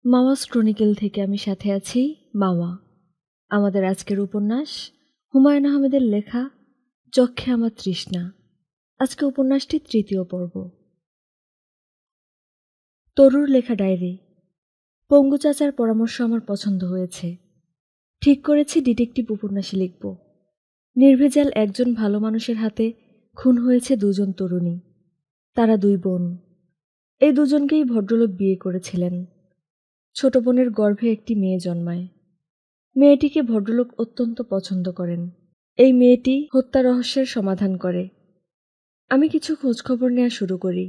মাওয়াস chronicle থেকে আমি সাথে আছি মাওয়া। আমাদের আজকের উপন্যাস হুমায়ুন আহমেদের লেখা চক্ষে আমার তৃষ্ণা। আজকে উপন্যাসটি তৃতীয় পর্ব। তরুর লেখা ডায়েরি। পঙ্গু চাচার পরামর্শ আমার পছন্দ হয়েছে। ঠিক করেছি ডিটেকটিভ উপন্যাসই লিখব। নির্ভেজাল একজন ভালো মানুষের হাতে খুন হয়েছে দুজন তরুণী। তারা দুই বোন। এই দুজনকেই ভদ্রলোক বিয়ে করেছিলেন। ছোট বোনের গর্ভে একটি মেয়ে জন্মায়। মেয়েটিকে ভদ্রলোক অত্যন্ত পছন্দ করেন। এই মেয়েটি হত্যা রহস্যের সমাধান করে। আমি কিছু খোঁজখবর নেওয়া শুরু করি।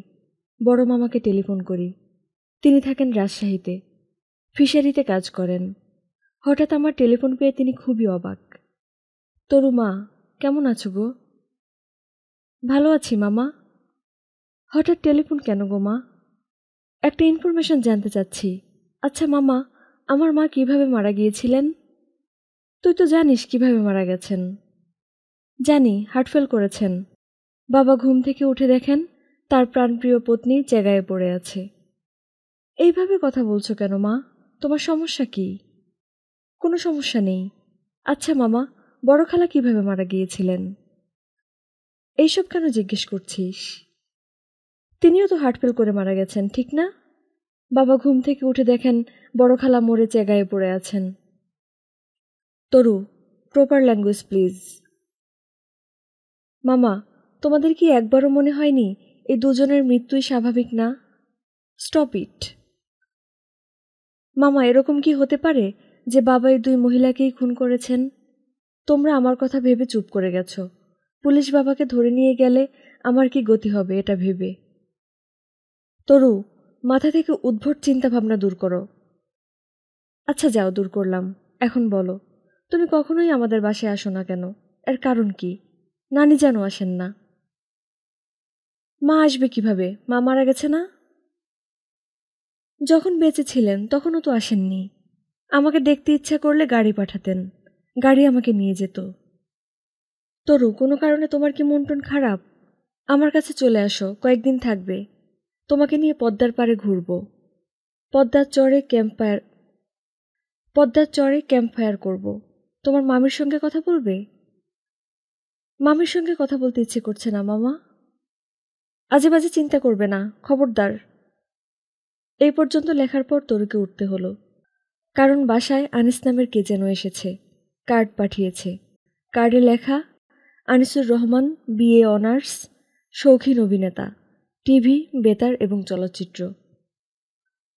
বড় মামাকে টেলিফোন করি। তিনি থাকেন রাজশাহীতে, ফিশারিতে কাজ করেন। হঠাৎ আমার টেলিফোন পেয়ে তিনি খুবই অবাক। তরু মা, কেমন আছো গো? ভালো আছি মামা। হঠাৎ টেলিফোন কেন গো মা? একটা ইনফরমেশন জানতে চাচ্ছি। আচ্ছা মামা, আমার মা কিভাবে মারা গিয়েছিলেন? তুই তো জানিস কিভাবে মারা গেছেন। জানি, হার্টফেল করেছেন। বাবা ঘুম থেকে উঠে দেখেন তার প্রাণপ্রিয় পত্নী জায়গায় পড়ে আছে। এইভাবে কথা বলছো কেন মা? তোমার সমস্যা কি? কোনো সমস্যা নেই। আচ্ছা মামা, বড় খালা কিভাবে মারা গিয়েছিলেন? এইসব কেন জিজ্ঞেস করছিস? তিনিও তো হার্টফেল করে মারা গেছেন, ঠিক না? বাবা ঘুম থেকে উঠে দেখেন বড় খালা মরে জায়গায় পড়ে আছেন। তরু, প্রপার ল্যাঙ্গুয়েজ প্লিজ। মামা, তোমাদের কি একবারও মনে হয়নি এই দুজনের মৃত্যুই স্বাভাবিক না? Stop it. মামা, এরকম কি হতে পারে যে বাবা এই দুই মহিলাকেই খুন করেছেন? তোমরা আমার কথা ভেবে চুপ করে গেছ। পুলিশ বাবাকে ধরে নিয়ে গেলে আমার কি গতি হবে এটা ভেবে। তরু, মাথা থেকে উদ্ভট চিন্তাভাবনা দূর করো। আচ্ছা যাও, দূর করলাম। এখন বলো, তুমি কখনোই আমাদের বাসায় আসো না কেন? এর কারণ কি? নানি যেন আসেন না। মা আসবে কিভাবে? মা মারা গেছে না? যখন বেঁচে ছিলেন তখনও তো আসেননি। আমাকে দেখতে ইচ্ছা করলে গাড়ি পাঠাতেন, গাড়ি আমাকে নিয়ে যেত। তরু, কোনো কারণে তোমার কি মন টন খারাপ? আমার কাছে চলে আসো, কয়েকদিন থাকবে। তোমাকে নিয়ে পদ্মার পাড়ে ঘুরব। পদ্মার চরে ক্যাম্প ফায়ার করব। তোমার মামির সঙ্গে কথা বলবে? মামির সঙ্গে কথা বলতে ইচ্ছে করছে না মামা। আজে বাজে চিন্তা করবে না, খবরদার। এই পর্যন্ত লেখার পর তরুকে উঠতে হলো, কারণ বাসায় আনিস নামের কে যেন এসেছে, কার্ড পাঠিয়েছে। কার্ডে লেখা আনিসুর রহমান, বিএ অনার্স, শৌখিন অভিনেতা, টিভি, বেতার এবং চলচ্চিত্র।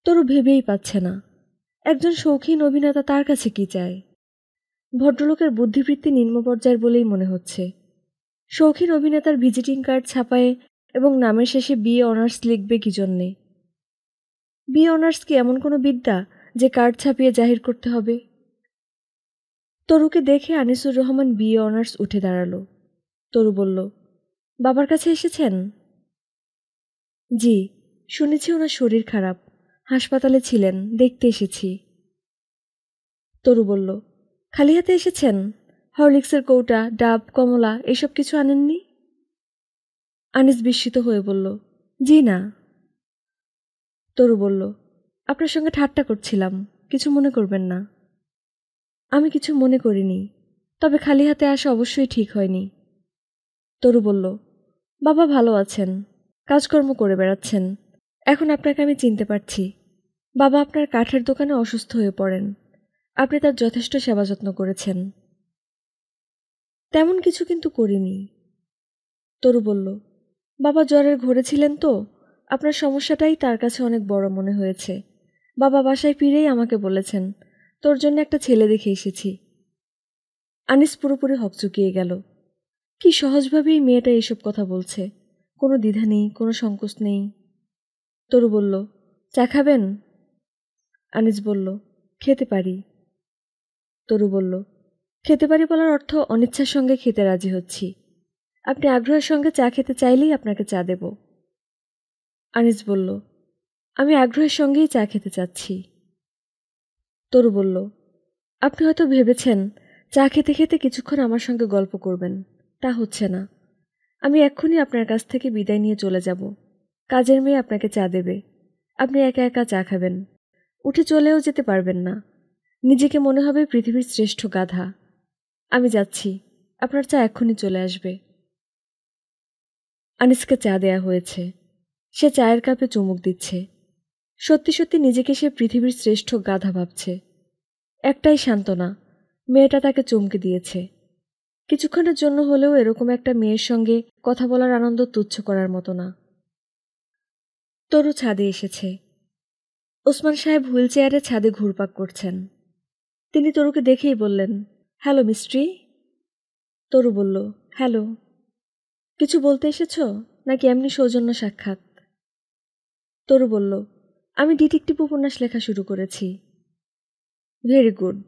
তরু ভেবেই পাচ্ছে না একজন শৌখিন অভিনেতা তার কাছে কি চায়। ভদ্রলোকের বুদ্ধিবৃত্তি নিম্ন পর্যায়ের বলেই মনে হচ্ছে। শৌখিন অভিনেতার ভিজিটিং কার্ড ছাপায়ে এবং নামের শেষে বিএ অনার্স লিখবে কি জন্যে? বিএ অনার্স কি এমন কোনো বিদ্যা যে কার্ড ছাপিয়ে জাহির করতে হবে? তরুকে দেখে আনিসুর রহমান বিএ অনার্স উঠে দাঁড়ালো। তরু বলল, বাবার কাছে এসেছেন? জি, শুনেছি ওনার শরীর খারাপ, হাসপাতালে ছিলেন, দেখতে এসেছি। তরু বলল, খালি হাতে এসেছেন? হরলিক্সের কৌটা, ডাব, কমলা এসব কিছু আনেননি? আনিস বিস্মিত হয়ে বলল, জি না। তরু বলল, আপনার সঙ্গে ঠাট্টা করছিলাম, কিছু মনে করবেন না। আমি কিছু মনে করিনি, তবে খালি হাতে আসা অবশ্যই ঠিক হয়নি। তরু বলল, বাবা ভালো আছেন, কাজকর্ম করে বেড়াচ্ছেন। এখন আপনাকে আমি চিনতে পারছি। বাবা আপনার কাঠের দোকানে অসুস্থ হয়ে পড়েন, আপনি তার যথেষ্ট সেবা যত্ন করেছেন। তেমন কিছু কিন্তু করিনি। তরু বলল, বাবা জ্বরের ঘোরে ছিলেন তো, আপনার সমস্যাটাই তার কাছে অনেক বড় মনে হয়েছে। বাবা বাসায় ফিরেই আমাকে বলেছেন, তোর জন্য একটা ছেলে দেখে এসেছি। আনিস পুরোপুরি হকচকিয়ে গেল। কি সহজভাবেই মেয়েটা এইসব কথা বলছে, কোনো দ্বিধা নেই, কোনো সংকোচ নেই। তরু বলল, চা খাবেন? আনিস বলল, খেতে পারি। তরু বলল, খেতে পারি বলার অর্থ অনিচ্ছার সঙ্গে খেতে রাজি হচ্ছি। আপনি আগ্রহের সঙ্গে চা খেতে চাইলেই আপনাকে চা দেব। আনিস বলল, আমি আগ্রহের সঙ্গেই চা খেতে চাচ্ছি। তরু বলল, আপনি হয়তো ভেবেছেন চা খেতে খেতে কিছুক্ষণ আমার সঙ্গে গল্প করবেন, তা হচ্ছে না। আমি এক্ষুনি আপনার কাছ থেকে বিদায় নিয়ে চলে যাব। কাজের মেয়ে আপনাকে চা দেবে, আপনি একা একা চা খাবেন। উঠে চলেও যেতে পারবেন না। নিজেকে মনে হবে পৃথিবীর শ্রেষ্ঠ গাধা। আমি যাচ্ছি, আপনার চা এক্ষুনি চলে আসবে। আনিসকে চা দেয়া হয়েছে। সে চায়ের কাপে চুমুক দিচ্ছে। সত্যি সত্যি নিজেকে সে পৃথিবীর শ্রেষ্ঠ গাধা ভাবছে। একটাই সান্ত্বনা, মেয়েটা তাকে চমকে দিয়েছে। কিছুক্ষণের জন্য হলেও এরকম একটা মেয়ের সঙ্গে কথা বলার আনন্দ তুচ্ছ করার মতো না। তরু ছাদে এসেছে। ওসমান সাহেব হুইল চেয়ারে ছাদে ঘুরপাক করছেন। তিনি তরুকে দেখেই বললেন, হ্যালো মিস্ট্রি। তরু বলল, হ্যালো। কিছু বলতে এসেছ নাকি এমনি সৌজন্য সাক্ষাৎ? তরু বলল, আমি ডিটেকটিভ উপন্যাস লেখা শুরু করেছি। Very good.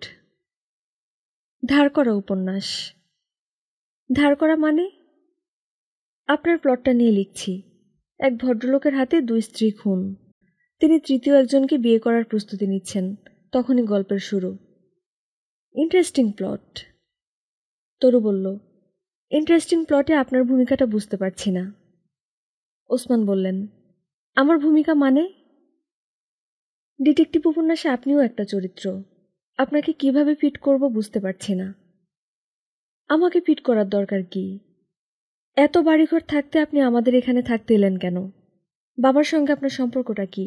ধার করা উপন্যাস? ধার করা মানে? আপনার প্লটটা নিয়ে লিখছি। এক ভদ্রলোকের হাতে 2 স্ত্রী খুন। তিনি তৃতীয় একজনকে বিয়ে করার প্রস্তুতি নিচ্ছেন। তখনই গল্পের শুরু। Interesting plot. তরু বলল, ইন্টারেস্টিং প্লটে আপনার ভূমিকাটা বুঝতে পারছি না। ওসমান বললেন, আমার ভূমিকা মানে? ডিটেকটিভ উপন্যাসে আপনিও একটা চরিত্র। আপনাকে কিভাবে ফিট করব বুঝতে পারছি না। আমাকে ফিট করার দরকার কি? এত বাড়িঘর থাকতে আপনি আমাদের এখানে থাকতে এলেন কেন? বাবার সঙ্গে আপনার সম্পর্কটা কি?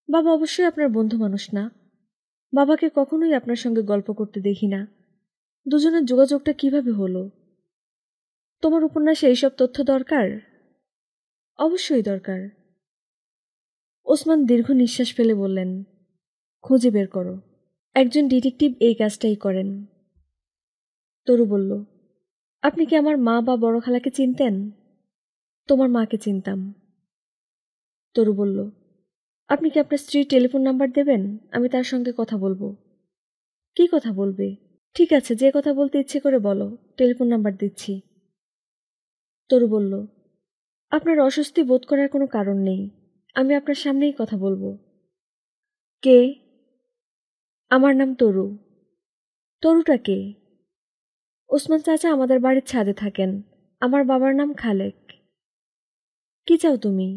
বাবা অবশ্যই আপনার বন্ধু মানুষ না। বাবাকে কখনোই আপনার সঙ্গে গল্প করতে দেখি না। দুজনের যোগাযোগটা কিভাবে হলো? তোমার উপন্যাসে এইসব তথ্য দরকার? অবশ্যই দরকার। ওসমান দীর্ঘ নিঃশ্বাস ফেলে বললেন, খুঁজে বের করো। একজন ডিটেকটিভ এই কাজটাই করেন। তরু বলল, আপনি কি আমার মা বা বড় খালাকে চিনতেন? তোমার মাকে চিনতাম। তরু বলল, আপনি কি আপনার স্ত্রীর টেলিফোন নাম্বার দেবেন? আমি তার সঙ্গে কথা বলবো। কি কথা বলবে? ঠিক আছে, যে কথা বলতে ইচ্ছে করে বলো, টেলিফোন নাম্বার দিচ্ছি। তরু বলল, আপনার অস্বস্তি বোধ করার কোনো কারণ নেই। আমি আপনার সামনেই কথা বলবো। কে? আমার নাম তরু। তরুটা কে? ওসমান চাচা আমাদের বাড়ির ছাদে থাকেন। আমার বাবার নাম খালেক। কি চাও তুমি?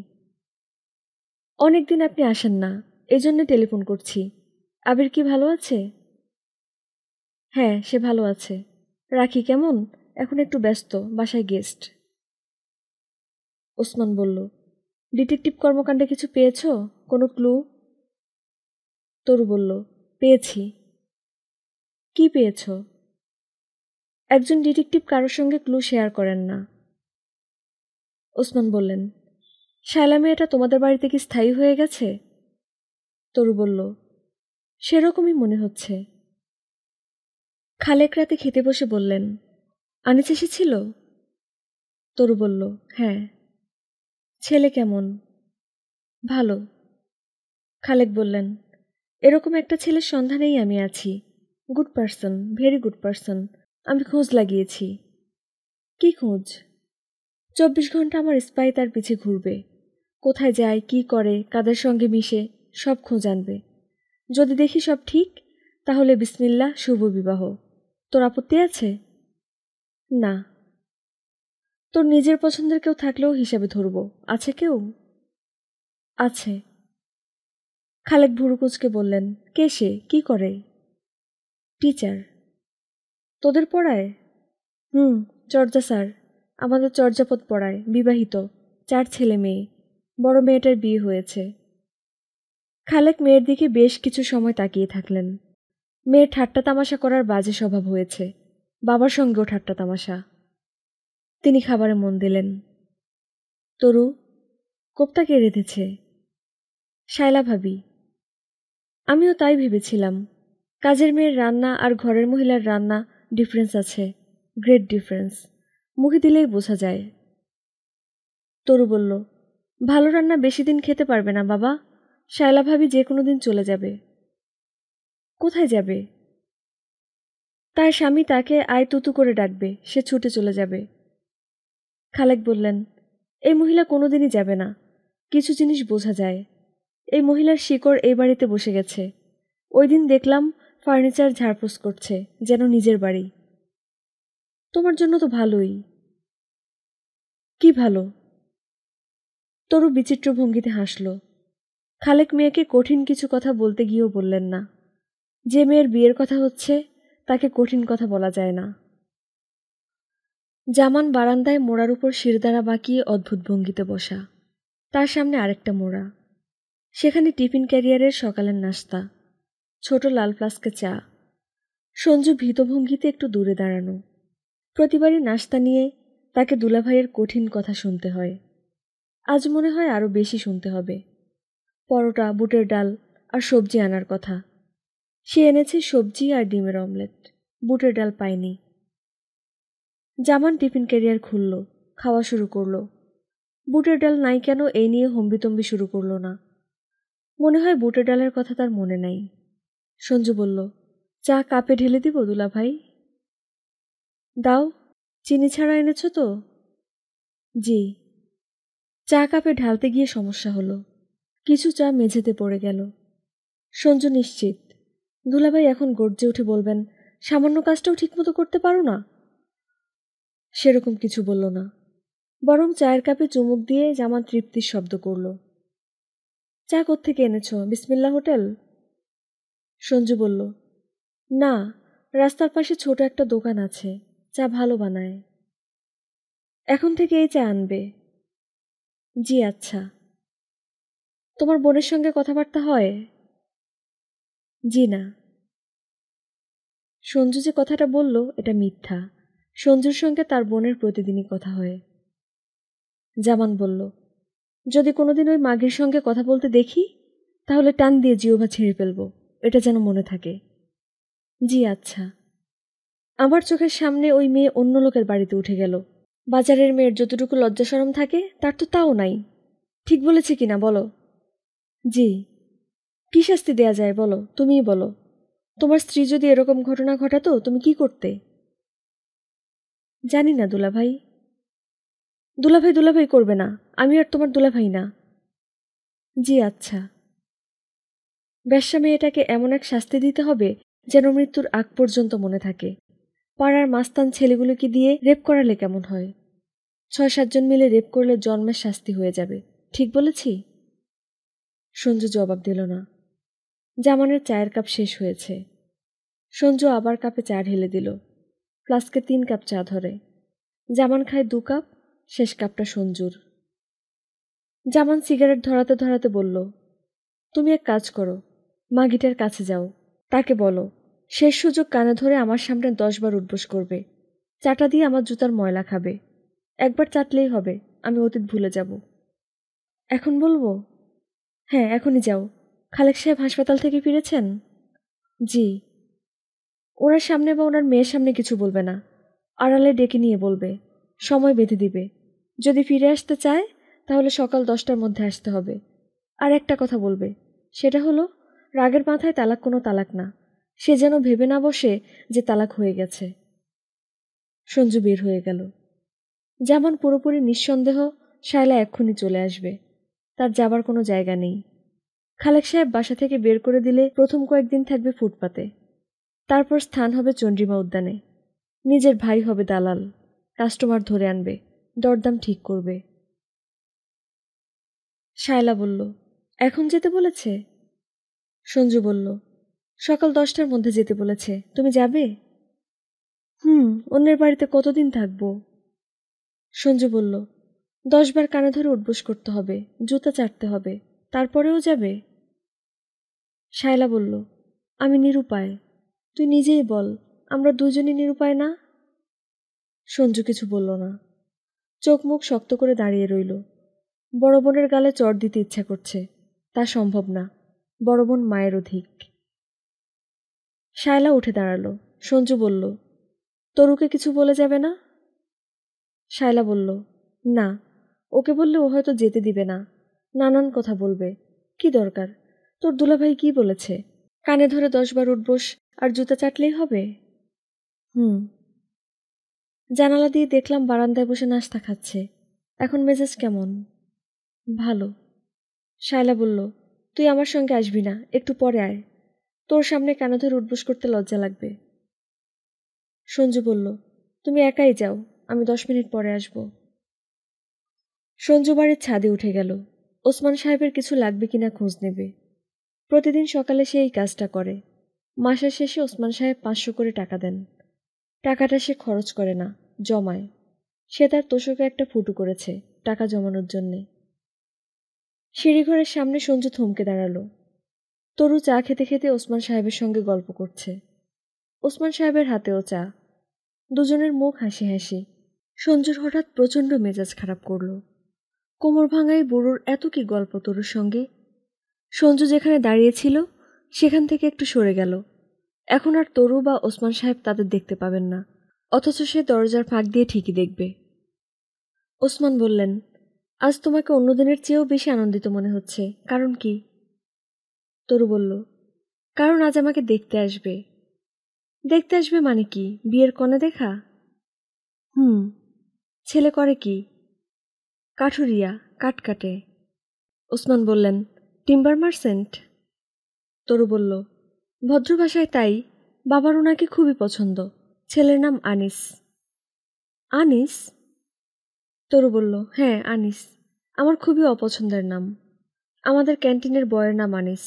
অনেকদিন আপনি আসেন না, এজন্য টেলিফোন করছি। আবির কি ভালো আছে? হ্যাঁ, সে ভালো আছে। রাখি কেমন? এখন একটু ব্যস্ত, বাসায় গেস্ট। ওসমান বলল, ডিটেকটিভ কর্মকাণ্ডে কিছু পেয়েছ? কোনো ক্লু? তরু বলল, পেয়েছি। কি পেয়েছ? একজন ডিটেকটিভ কারোর সঙ্গে ক্লু শেয়ার করেন না। ওসমান বললেন, শায়লা মেয়েটা তোমাদের বাড়িতে কি স্থায়ী হয়ে গেছে? তরু বলল, সেরকমই মনে হচ্ছে। খালেক রাতে খেতে বসে বললেন, আনিস এসেছিল? তরু বলল, হ্যাঁ। ছেলে কেমন? ভালো। খালেক বললেন, এরকম একটা ছেলের সন্ধানেই আমি আছি। Good person, very good person. আমি খোঁজ লাগিয়েছি। কি খোঁজ? 24 ঘন্টা আমার স্পাই তার পিছে ঘুরবে। কোথায় যায়, কি করে, কাদের সঙ্গে মিশে, সব খোঁজ আনবে। যদি দেখি সব ঠিক, তাহলে বিসমিল্লাহ, শুভ বিবাহ। তোর আপত্তি আছে? না। তোর নিজের পছন্দের কেউ থাকলেও হিসাবে ধরব। আছে কেউ? আছে। খালেক ভুরু কুঁচকে বললেন, কে সে, কি করে? টিচার। তোদের পড়ায়? হুম, চর্যা স্যার। আমাদের চর্যাপদ পড়ায়, বিবাহিত, 4 ছেলে মেয়ে। বড় মেয়েটার বিয়ে হয়েছে। খালেক মেয়ের দিকে বেশ কিছু সময় তাকিয়ে থাকলেন। মেয়ের ঠাট্টা তামাশা করার বাজে স্বভাব হয়েছে, বাবার সঙ্গেও ঠাট্টা তামাশা। তিনি খাবারে মন দিলেন। তরু, কোপ্তা কে রেঁধেছে? শায়লা ভাবি। আমিও তাই ভেবেছিলাম। কাজের মেয়ের রান্না আর ঘরের মহিলার রান্না ডিফারেন্স আছে, গ্রেট ডিফারেন্স। মুখে দিলেই বোঝা যায়। তরু বলল, ভালো রান্না বেশি দিন খেতে পারবে না বাবা। শায়লা ভাবি যে কোনো দিন চলে যাবে। কোথায় যাবে? তার স্বামী তাকে আয় তুতু করে ডাকবে, সে ছুটে চলে যাবে। খালেক বললেন, এই মহিলা কোনোদিনই যাবে না। কিছু জিনিস বোঝা যায়। এই মহিলার শিকড় এই বাড়িতে বসে গেছে। ওই দিন দেখলাম ফার্নিচার ঝাড়পোছ করছে, যেন নিজের বাড়ি। তোমার জন্য তো ভালোই। কি ভালো? তরু বিচিত্র ভঙ্গিতে হাসল। খালেক মেয়েকে কঠিন কিছু কথা বলতে গিয়েও বললেন না। যে মেয়ের বিয়ের কথা হচ্ছে তাকে কঠিন কথা বলা যায় না। জামান বারান্দায় মোড়ার উপর শিরদাঁড়া বাঁকিয়ে অদ্ভুত ভঙ্গিতে বসা। তার সামনে আরেকটা মোড়া, সেখানে টিফিন ক্যারিয়ারের সকালের নাস্তা, ছোট লাল ফ্লাস্কে চা। সঞ্জু ভীত ভঙ্গিতে একটু দূরে দাঁড়ানো। প্রতিবারই নাস্তা নিয়ে তাকে দুলাভাইয়ের কঠিন কথা শুনতে হয়। আজ মনে হয় আরও বেশি শুনতে হবে। পরোটা, বুটের ডাল আর সবজি আনার কথা। সে এনেছে সবজি আর ডিমের অমলেট, বুটের ডাল পায়নি। জামান টিফিন ক্যারিয়ার খুলল, খাওয়া শুরু করল। বুটের ডাল নাই কেন এই নিয়ে হম্বিতম্বি শুরু করল না। মনে হয় বুটের ডালের কথা তার মনে নাই। সঞ্জু বলল, চা কাপে ঢেলে দিব দুলাভাই? দাও। চিনি ছাড়া এনেছ তো? জি। চা কাপে ঢালতে গিয়ে সমস্যা হলো, কিছু চা মেঝেতে পড়ে গেল। সঞ্জু নিশ্চিত দুলাভাই এখন গর্জে উঠে বলবেন, সামান্য কাজটাও ঠিকমতো করতে পারো না। সেরকম কিছু বলল না, বরং চায়ের কাপে চুমুক দিয়ে জামান তৃপ্তির শব্দ করল। চা কোত্থেকে এনেছ? বিসমিল্লা হোটেল? সঞ্জু বলল, না, রাস্তার পাশে ছোট একটা দোকান আছে, চা ভালো বানায়। এখন থেকে এই চা আনবে? জি আচ্ছা। তোমার বোনের সঙ্গে কথাবার্তা হয়? জি না। সঞ্জু যে কথাটা বলল এটা মিথ্যা। সঞ্জুর সঙ্গে তার বোনের প্রতিদিনই কথা হয়। জামান বলল, যদি কোনোদিন ওই মাগির সঙ্গে কথা বলতে দেখি তাহলে টান দিয়ে জিহ্বা ছিঁড়ে ফেলব, এটা যেন মনে থাকে। জি আচ্ছা। আমার চোখের সামনে ওই মেয়ে অন্য লোকের বাড়িতে উঠে গেল। বাজারের মেয়ের যতটুকু লজ্জা শরম থাকে তার তো তাও নাই। ঠিক বলেছি কিনা বলো? জি। কি শাস্তি দেয়া যায় বলো, তুমিই বলো। তোমার স্ত্রী যদি এরকম ঘটনা ঘটাতো তুমি কি করতে? জানি না দুলাভাই। দুলাভাই দুলাভাই করবে না, আমি আর তোমার দুলাভাই না। জি আচ্ছা। বেশ্যা মেয়েটাকে এমন এক শাস্তি দিতে হবে যেন মৃত্যুর আগ পর্যন্ত মনে থাকে। পাড়ার মাস্তান ছেলেগুলোকে দিয়ে রেপ করালে কেমন হয়? ৬-৭ জন মিলে রেপ করলে জন্মের শাস্তি হয়ে যাবে। ঠিক বলেছি? সঞ্জু জবাব দিল না। জামানের চায়ের কাপ শেষ হয়েছে। সঞ্জু আবার কাপে চা ঢেলে দিল। ফ্লাস্কে ৩ কাপ চা ধরে। জামান খায় ২ কাপ, শেষ কাপটা সঞ্জুর। জামান সিগারেট ধরাতে ধরাতে বলল, তুমি এক কাজ করো, মাগিটার কাছে যাও, তাকে বলো শেষ সুযোগ কানে ধরে আমার সামনে ১০ বার উঠবোস করবে, চাটা দিয়ে আমার জুতার ময়লা খাবে। একবার চাটলেই হবে, আমি অতীত ভুলে যাব। এখন বলবো? হ্যাঁ, এখনই যাও। খালেক সাহেব হাসপাতাল থেকে ফিরেছেন? জি। ওনার সামনে বা ওনার মেয়ের সামনে কিছু বলবে না, আড়ালে ডেকে নিয়ে বলবে, সময় বেঁধে দিবে। যদি ফিরে আসতে চায় তাহলে সকাল ১০টার মধ্যে আসতে হবে। আর একটা কথা বলবে, সেটা হলো রাগের মাথায় তালাক কোনো তালাক না, সে যেন ভেবে না বসে যে তালাক হয়ে গেছে। সঞ্জু বের হয়ে গেল। যেমন পুরোপুরি নিঃসন্দেহ শায়লা এক্ষুনি চলে আসবে, তার যাবার কোনো জায়গা নেই। খালেক সাহেব বাসা থেকে বের করে দিলে প্রথম কয়েকদিন থাকবে ফুটপাতে, তারপর স্থান হবে চন্দ্রিমা উদ্যানে। নিজের ভাই হবে দালাল, কাস্টমার ধরে আনবে, দরদাম ঠিক করবে। শায়লা বলল, এখন যেতে বলেছে? সঞ্জু বলল, সকাল ১০টার মধ্যে যেতে বলেছে, তুমি যাবে? অন্যের বাড়িতে কতদিন থাকবো? সঞ্জু বলল, ১০ বার কানে ধরে উঠবোস করতে হবে, জুতা চাটতে হবে, তারপরেও যাবে? শায়লা বলল, আমি নিরুপায়। তুই নিজেই বল, আমরা দুজনই নিরুপায় না? সঞ্জু কিছু বলল না, চোখ মুখ শক্ত করে দাঁড়িয়ে রইল। বড় বোনের গালে চড় দিতে ইচ্ছা করছে, তা সম্ভব না, বড় বোন মায়ের অধিক। শায়লা উঠে দাঁড়ালো। সঞ্জু বলল, তরুকে কিছু বলে যাবে না? শায়লা বলল, না, ওকে বললে ও হয়তো যেতে দিবে না, নানান কথা বলবে। কি দরকার? তোর দুলাভাই কি বলেছে? কানে ধরে ১০ বার উঠবোস আর জুতা চাটলেই হবে? হুম। জানালা দিয়ে দেখলাম বারান্দায় বসে নাস্তা খাচ্ছে। এখন মেজাজ কেমন? ভালো। শায়লা বলল, তুই আমার সঙ্গে আসবি না, একটু পরে আয়, তোর সামনে কানে ধরে উঠবোস করতে লজ্জা লাগবে। সঞ্জু বলল, তুমি একাই যাও, আমি ১০ মিনিট পরে আসব। সঞ্জু বাড়ির ছাদে উঠে গেল। ওসমান সাহেবের কিছু লাগবে কিনা খোঁজ নেবে। প্রতিদিন সকালে সে এই কাজটা করে। মাসের শেষে ওসমান সাহেব 500 করে টাকা দেন। টাকাটা সে খরচ করে না, জমায়। সে তার তোশকে একটা ফুটো করেছে টাকা জমানোর জন্যে। সিঁড়িঘরের সামনে সঞ্জু থমকে দাঁড়ালো। তরু চা খেতে খেতে ওসমান সাহেবের সঙ্গে গল্প করছে। ওসমান সাহেবের হাতেও চা। দুজনের মুখ হাসি হাসি। সঞ্জুর হঠাৎ প্রচণ্ড মেজাজ খারাপ করল। কোমর ভাঙাই বুড়োর এত কি গল্প তরুর সঙ্গে। সঞ্জু যেখানে দাঁড়িয়েছিল সেখান থেকে একটু সরে গেল। এখন আর তরু বা ওসমান সাহেব তাদের দেখতে পাবেন না, অথচ সে দরজার ফাঁক দিয়ে ঠিকই দেখবে। ওসমান বললেন, আজ তোমাকে অন্য দিনের চেয়েও বেশি আনন্দিত মনে হচ্ছে, কারণ কি? তরু বলল, কারণ আজ আমাকে দেখতে আসবে। দেখতে আসবে মানে কি, বিয়ের কনে দেখা? ছেলে করে কি? কাঠুরিয়া, কাঠ কাটে। ওসমান বললেন, টিম্বার মার্চেন্ট? তরু বলল, ভদ্র ভাষায় তাই। বাবার ওনাকে খুবই পছন্দ। ছেলের নাম আনিস। আনিস? তরু বলল, হ্যাঁ আনিস। আমার খুবই অপছন্দের নাম। আমাদের ক্যান্টিনের বয়ের নাম আনিস।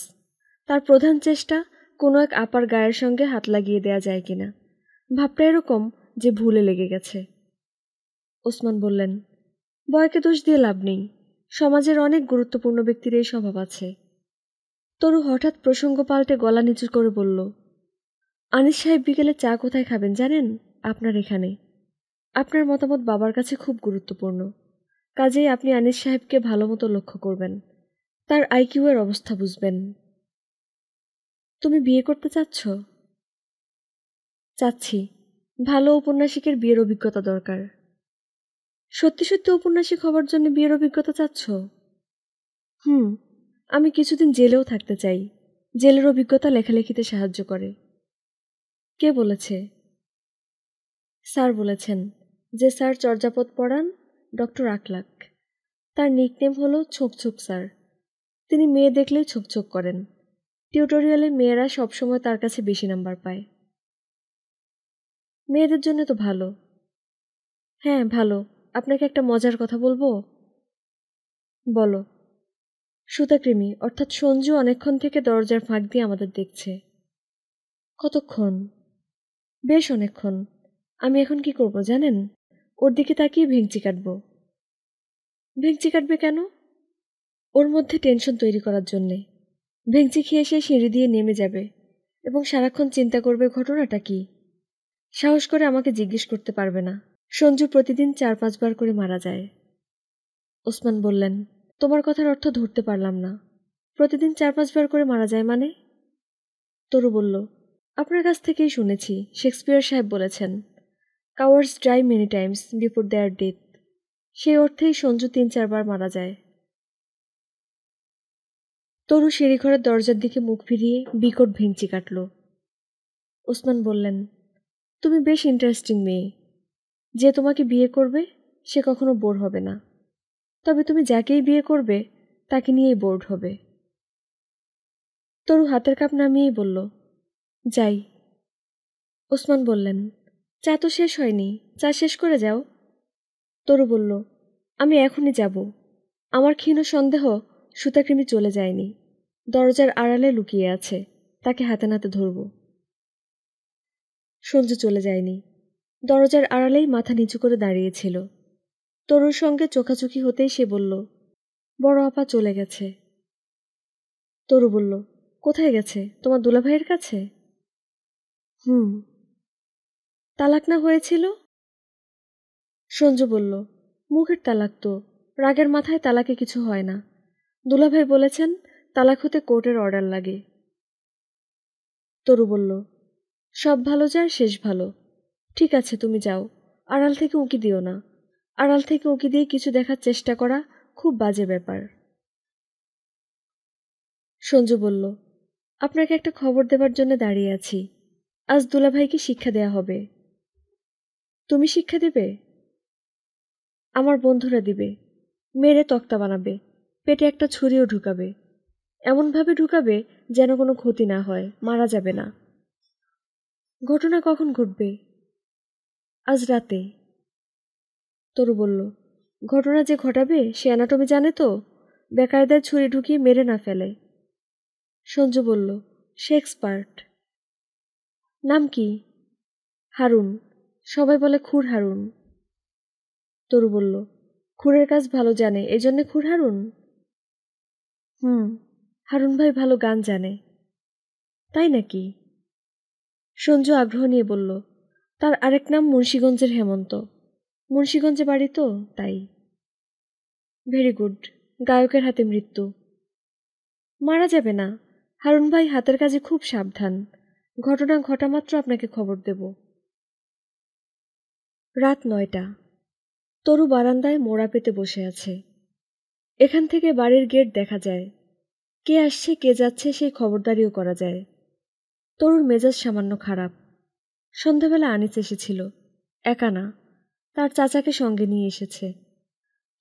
তার প্রধান চেষ্টা কোনো এক আপার গায়ের সঙ্গে হাত লাগিয়ে দেয়া যায় কিনা। ভাবটা এরকম যে ভুলে লেগে গেছে। ওসমান বললেন, বয়কে দোষ দিয়ে লাভ নেই। সমাজের অনেক গুরুত্বপূর্ণ ব্যক্তির এই স্বভাব আছে। তরু হঠাৎ প্রসঙ্গ পাল্টে গলা নিচু করে বলল, আনিস সাহেব বিকেলে চা কোথায় খাবেন জানেন? আপনার এখানে। আপনার মতামত বাবার কাছে খুব গুরুত্বপূর্ণ। কাজেই আপনি আনিস সাহেবকে ভালো মতো লক্ষ্য করবেন, তার আইকিউ এর অবস্থা বুঝবেন। তুমি বিয়ে করতে চাচ্ছ? চাচ্ছি। ভালো ঔপন্যাসিকের বিয়ের অভিজ্ঞতা দরকার। সত্যি সত্যি ঔপন্যাসিক হবার জন্য বিয়ের অভিজ্ঞতা চাচ্ছ? আমি কিছুদিন জেলেও থাকতে চাই। জেলের অভিজ্ঞতা লেখালেখিতে সাহায্য করে। কে বলেছে? স্যার বলেছেন। যে স্যার চর্যাপদ পড়ান, ডক্টর আকলাক। তার নিকনেম হলো ছোকছোক স্যার। তিনি মেয়ে দেখলেই ছোকছোক করেন। টিউটোরিয়ালে মেয়েরা সবসময় তার কাছে বেশি নাম্বার পায়। মেয়েদের জন্য তো ভালো। হ্যাঁ ভালো। আপনাকে একটা মজার কথা বলবো? বলো। সুতাকৃমি অর্থাৎ সঞ্জু অনেকক্ষণ থেকে দরজার ফাঁক দিয়ে আমাদের দেখছে। কতক্ষণ? বেশ অনেকক্ষণ। আমি এখন কি করব জানেন? ওর দিকে তাকিয়ে ভেঙচি কাটব। ভেঙচি কাটবে কেন? ওর মধ্যে টেনশন তৈরি করার জন্যে। ভেঙচি খেয়ে সে সিঁড়ি দিয়ে নেমে যাবে এবং সারাক্ষণ চিন্তা করবে ঘটনাটা কি। সাহস করে আমাকে জিজ্ঞেস করতে পারবে না। সঞ্জু প্রতিদিন 4-5 বার করে মারা যায়। ওসমান বললেন, তোমার কথার অর্থ ধরতে পারলাম না। প্রতিদিন 4-5 বার করে মারা যায় মানে? তরু বলল, আপনার কাছ থেকেই শুনেছি। শেক্সপিয়ার সাহেব বলেছেন, cowards die many times before their death. সেই অর্থেই সঞ্জু 3-4 বার মারা যায়। তরু সিঁড়িঘরের দরজার দিকে মুখ ফিরিয়ে বিকট ভেঙচি কাটল। ওসমান বললেন, তুমি বেশ ইন্টারেস্টিং মেয়ে। যে তোমাকে বিয়ে করবে সে কখনো বোর হবে না। তবে তুমি যাকেই বিয়ে করবে তাকে নিয়েই বোর্ড হবে। তরু হাতের কাপ নামিয়েই বলল, যাই। ওসমান বললেন, চা তো শেষ হয়নি, চা শেষ করে যাও। তরু বলল, আমি এখনই যাব। আমার ক্ষীণ সন্দেহ সুতাকৃমি চলে যায়নি, দরজার আড়ালে লুকিয়ে আছে। তাকে হাতে নাতে ধরব। সঞ্জু চলে যায়নি। দরজার আড়ালেই মাথা নিচু করে দাঁড়িয়েছিল। তরুর সঙ্গে চোখাচোখি হতেই সে বলল, বড় আপা চলে গেছে। তরু বলল, কোথায় গেছে? তোমার দুলাভাইয়ের কাছে? তালাক না হয়েছিল? সঞ্জু বলল, মুখের তালাক তো, রাগের মাথায় তালাকে কিছু হয় না। দুলাভাই বলেছেন তালাক হতে কোর্টের অর্ডার লাগে। তরু বলল, সব ভালো যার শেষ ভালো। ঠিক আছে তুমি যাও, আড়াল থেকে উঁকি দিও না। আড়াল থেকে উঁকি দিয়ে কিছু দেখার চেষ্টা করা খুব বাজে ব্যাপার। সঞ্জু বলল, আপনাকে একটা খবর দেবার জন্য দাঁড়িয়ে আছি। আজ দুলাভাইকে শিক্ষা দেয়া হবে। তুমি শিক্ষা দেবে? আমার বন্ধুরা দিবে। মেরে তক্তা বানাবে, পেটে একটা ছুরিও ঢুকাবে। এমনভাবে ঢুকাবে যেন কোনো ক্ষতি না হয়, মারা যাবে না। ঘটনা কখন ঘটবে? আজ রাতে। তরু বলল, ঘটনা যে ঘটাবে সে অ্যানাটমি জানে তো? বেকায়দায় ছুরি ঢুকিয়ে মেরে না ফেলে। সঞ্জু বলল, সে এক্সপার্ট। নাম কি? হারুন, সবাই বলে খুর হারুন। তরু বলল, খুরের কাজ ভালো জানে, এজন্যে খুর হারুন? হারুন ভাই ভালো গান জানে। তাই নাকি? সঞ্জু আগ্রহ নিয়ে বলল, তার আরেক নাম মুন্সীগঞ্জের হেমন্ত। মুন্সীগঞ্জে বাড়ি তো, তাই। Very good. গায়কের হাতে মৃত্যু। মারা যাবে না। হারুন ভাই হাতের কাজে খুব সাবধান। ঘটনা ঘটা মাত্র আপনাকে খবর দেব। রাত 9টা। তরু বারান্দায় মোড়া পেতে বসে আছে। এখান থেকে বাড়ির গেট দেখা যায়। কে আসছে কে যাচ্ছে সেই খবরদারিও করা যায়। তরুর মেজাজ সামান্য খারাপ। সন্ধ্যাবেলা আনিস এসেছিল, একা না, তার চাচাকে সঙ্গে নিয়ে এসেছে।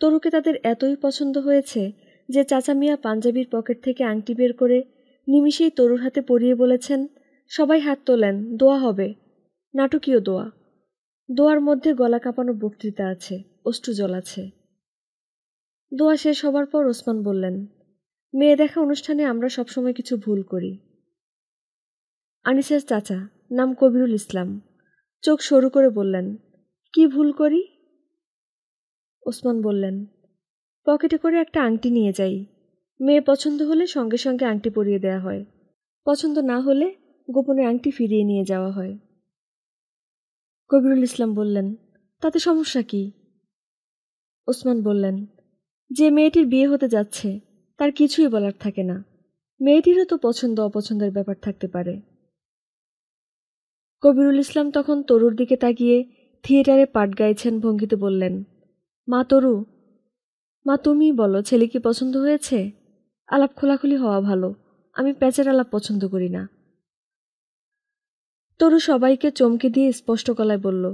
তরুকে তাদের এতই পছন্দ হয়েছে যে চাচা মিয়া পাঞ্জাবির পকেট থেকে আংটি বের করে নিমিষেই তরুর হাতে পরিয়ে বলেছেন, সবাই হাত তোলেন, দোয়া হবে। নাটকীয় দোয়া। দোয়ার মধ্যে গলা কাঁপানো বক্তৃতা আছে, অশ্রুজল আছে। দোয়া শেষ হবার পর ওসমান বললেন, মেয়ে দেখা অনুষ্ঠানে আমরা সবসময় কিছু ভুল করি। আনিসের চাচা, নাম কবিরুল ইসলাম, চোখ সরু করে বললেন, কি ভুল করি? ওসমান বললেন, পকেটে করে একটা আংটি নিয়ে যাই। মেয়ে পছন্দ হলে সঙ্গে সঙ্গে আংটি পরিয়ে দেয়া হয়, পছন্দ না হলে গোপনে আংটি ফিরিয়ে নিয়ে যাওয়া হয়। কবিরুল ইসলাম বললেন, তাতে সমস্যা কি? ওসমান বললেন, যে মেয়েটির বিয়ে হতে যাচ্ছে তার কিছুই বলার থাকে না, মেয়েটিরও তো পছন্দ অপছন্দের ব্যাপার থাকতে পারে। কবিরুল ইসলাম তখন তরুর দিকে তাকিয়ে থিয়েটারে পাট গাইছেন ভঙ্গিতে বললেন, মা তরু, মা তুমি বলো ছেলে কি পছন্দ হয়েছে? আলাপ খোলাখুলি হওয়া ভালো, আমি প্যাচের আলাপ পছন্দ করি না। তরু সবাইকে চমকে দিয়ে স্পষ্ট গলায় বলল,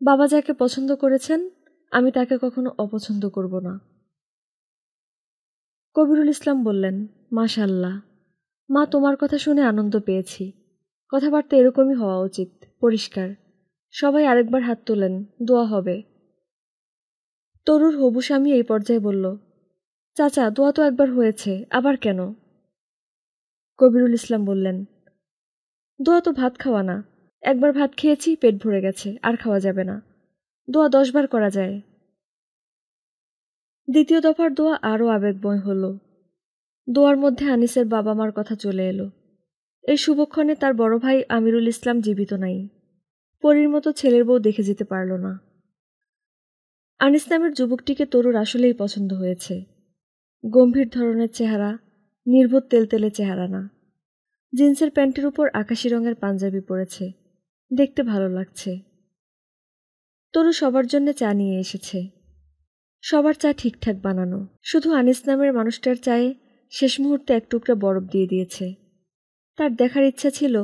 বাবা যাকে পছন্দ করেছেন আমি তাকে কখনো অপছন্দ করব না। কবিরুল ইসলাম বললেন, মাশাআল্লাহ, মা তোমার কথা শুনে আনন্দ পেয়েছি। কথাবার্তা এরকমই হওয়া উচিত, পরিষ্কার। সবাই আরেকবার হাত তোলেন, দোয়া হবে। তরুর হবু স্বামী এই পর্যায়ে বলল, চাচা দোয়া তো একবার হয়েছে, আবার কেন? কবিরুল ইসলাম বললেন, দোয়া তো ভাত খাওয়া না, একবার ভাত খেয়েছি, পেট ভরে গেছে, আর খাওয়া যাবে না। দোয়া 10 বার করা যায়। দ্বিতীয় দফার দোয়া আরও আবেগময় হল। দোয়ার মধ্যে আনিসের বাবা মার কথা চলে এলো। এই শুভক্ষণে তার বড় ভাই আমিরুল ইসলাম জীবিত নাই। পরীর মতো ছেলের বউ দেখে যেতে পারল না। আনিস নামের যুবকটিকে তরুর আসলেই পছন্দ হয়েছে। গম্ভীর ধরনের চেহারা, নির্বোধ তেলতেলে চেহারা না। জিন্সের প্যান্টের উপর আকাশি রঙের পাঞ্জাবি পরেছে, দেখতে ভালো লাগছে। তরু সবার জন্য চা নিয়ে এসেছে। সবার চা ঠিকঠাক বানানো, শুধু আনিস নামের মানুষটার চায়ে শেষ মুহূর্তে এক টুকরা বরফ দিয়ে দিয়েছে। তার দেখার ইচ্ছা ছিল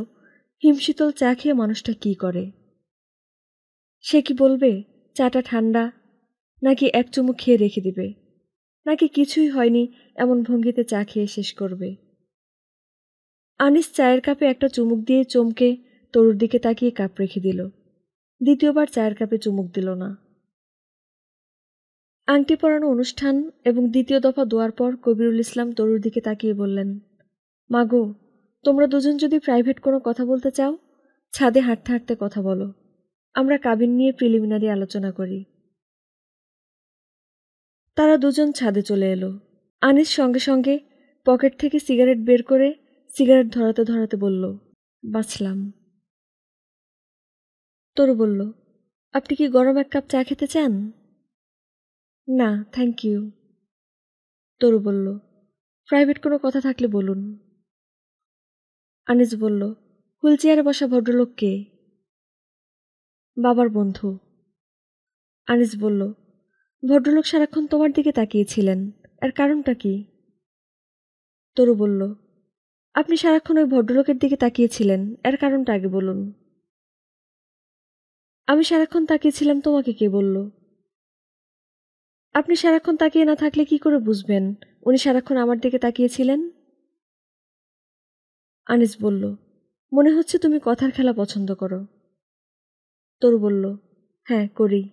হিমশীতল চা খেয়ে মানুষটা কি করে। সে কি বলবে চাটা ঠান্ডা, নাকি এক চুমুক খেয়ে রেখে দিবে, নাকি কিছুই হয়নি এমন ভঙ্গিতে চা খেয়ে শেষ করবে। আনিস চায়ের কাপে একটা চুমুক দিয়ে চমকে তরুর দিকে তাকিয়ে কাপ রেখে দিল। দ্বিতীয়বার চায়ের কাপে চুমুক দিল না। আংটি পরানো অনুষ্ঠান এবং দ্বিতীয় দফা দোয়ার পর কবিরুল ইসলাম তরুর দিকে তাকিয়ে বললেন, মাগো, তোমরা দুজন যদি প্রাইভেট কোনো কথা বলতে চাও ছাদে হাঁটতে হাঁটতে কথা বলো, আমরা কাবিন নিয়ে প্রিলিমিনারি আলোচনা করি। তারা দুজন ছাদে চলে এলো। আনিস সঙ্গে সঙ্গে পকেট থেকে সিগারেট বের করে সিগারেট ধরাতে ধরাতে বলল, বাঁচলাম। তরু বলল, আপনি কি গরম এক কাপ চা খেতে চান? না থ্যাংক ইউ। তরু বলল, প্রাইভেট কোনো কথা থাকলে বলুন। আনিস বলল, হুইল চেয়ারে বসা ভদ্রলোক কে? বাবার বন্ধু। আনিস বলল, ভদ্রলোক সারাক্ষণ তোমার দিকে তাকিয়েছিলেন, এর কারণটা কি? তরু বলল, আপনি সারাক্ষণ ওই ভদ্রলোকের দিকে তাকিয়েছিলেন, এর কারণটা আগে বলুন। আমি সারাক্ষণ তাকিয়েছিলাম তোমাকে কে বলল? আপনি সারাক্ষণ তাকিয়ে না থাকলে কি করে বুঝবেন উনি সারাক্ষণ আমার দিকে তাকিয়েছিলেন? আনিস বলল, মনে হচ্ছে তুমি কথার খেলা পছন্দ করো। তরু বলল, হ্যাঁ করি।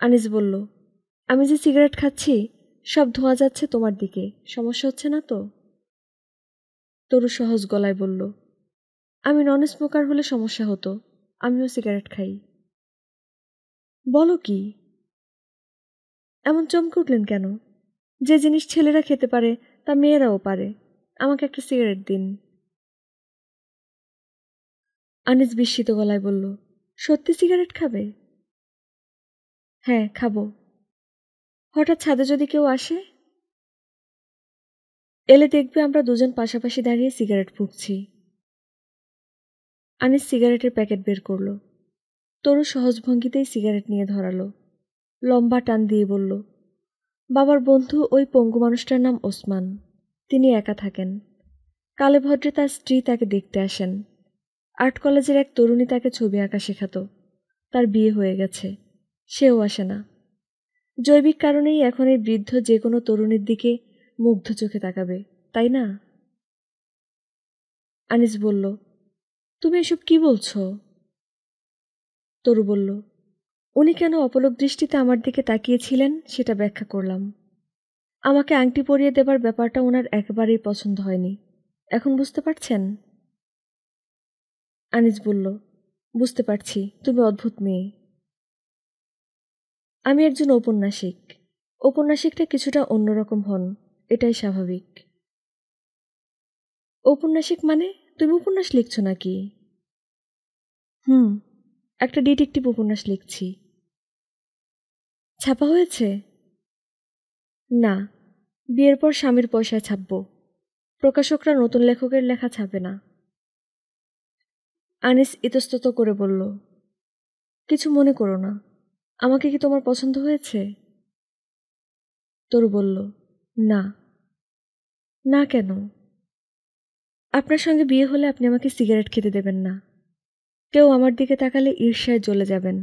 আনিস বলল, আমি যে সিগারেট খাচ্ছি সব ধোঁয়া যাচ্ছে তোমার দিকে, সমস্যা হচ্ছে না তো? তরু সহজ গলায় বলল, আমি নন স্মোকার হলে সমস্যা হতো, আমিও সিগারেট খাই। বলো কি? এমন চমকে উঠলেন কেন? যে জিনিস ছেলেরা খেতে পারে তা মেয়েরাও পারে, আমাকে একটা সিগারেট দিন। আনিস বিস্মিত গলায় বলল, সত্যি সিগারেট খাবে? হ্যাঁ, খাবো। হঠাৎ ছাদে যদি কেউ আসে? এলে দেখবে আমরা দুজন পাশাপাশি দাঁড়িয়ে সিগারেট ফুঁকছি। আনিস সিগারেটের প্যাকেট বের করল। তরু সহজ ভঙ্গিতেই সিগারেট নিয়ে ধরালো, লম্বা টান দিয়ে বলল, বাবার বন্ধু ওই পঙ্গু মানুষটার নাম ওসমান। তিনি একা থাকেন। কালে ভদ্রে তার স্ত্রী তাকে দেখতে আসেন। আর্ট কলেজের এক তরুণী তাকে ছবি আঁকা শেখাতো। তার বিয়ে হয়ে গেছে, সেও আসে না। জৈবিক কারণেই এখন এই বৃদ্ধ যে কোনো তরুণীর দিকে মুগ্ধ চোখে তাকাবে, তাই না? আনিস বলল, তুমি এসব কি বলছো? তরু বলল, উনি কেন অপলক দৃষ্টিতে আমার দিকে তাকিয়েছিলেন সেটা ব্যাখ্যা করলাম। আমাকে আংটি পরিয়ে দেবার ব্যাপারটা ওনার একেবারেই পছন্দ হয়নি। এখন বুঝতে পারছেন? আনিস বলল, বুঝতে পারছি, তুমি অদ্ভুত মেয়ে। আমি একজন ঔপন্যাসিক। ঔপন্যাসিকটা কিছুটা অন্যরকম হন, এটাই স্বাভাবিক। ঔপন্যাসিক মানে তুমি উপন্যাস লিখছ নাকি? হুম, একটা ডিটেকটিভ উপন্যাস লিখছি। ছাপা হয়েছে? না, বিয়ের পর স্বামীর পয়সায় ছাপব। প্রকাশকরা নতুন লেখকের লেখা ছাপে না। আনিস ইতস্তত করে বলল, কিছু মনে করো না, আমাকে কি তোমার পছন্দ হয়েছে? তরু বলল, না। না কেন? আপনার সঙ্গে বিয়ে হলে আপনি আমাকে সিগারেট খেতে দেবেন না। কেউ আমার দিকে তাকালে ঈর্ষায় জ্বলে যাবেন।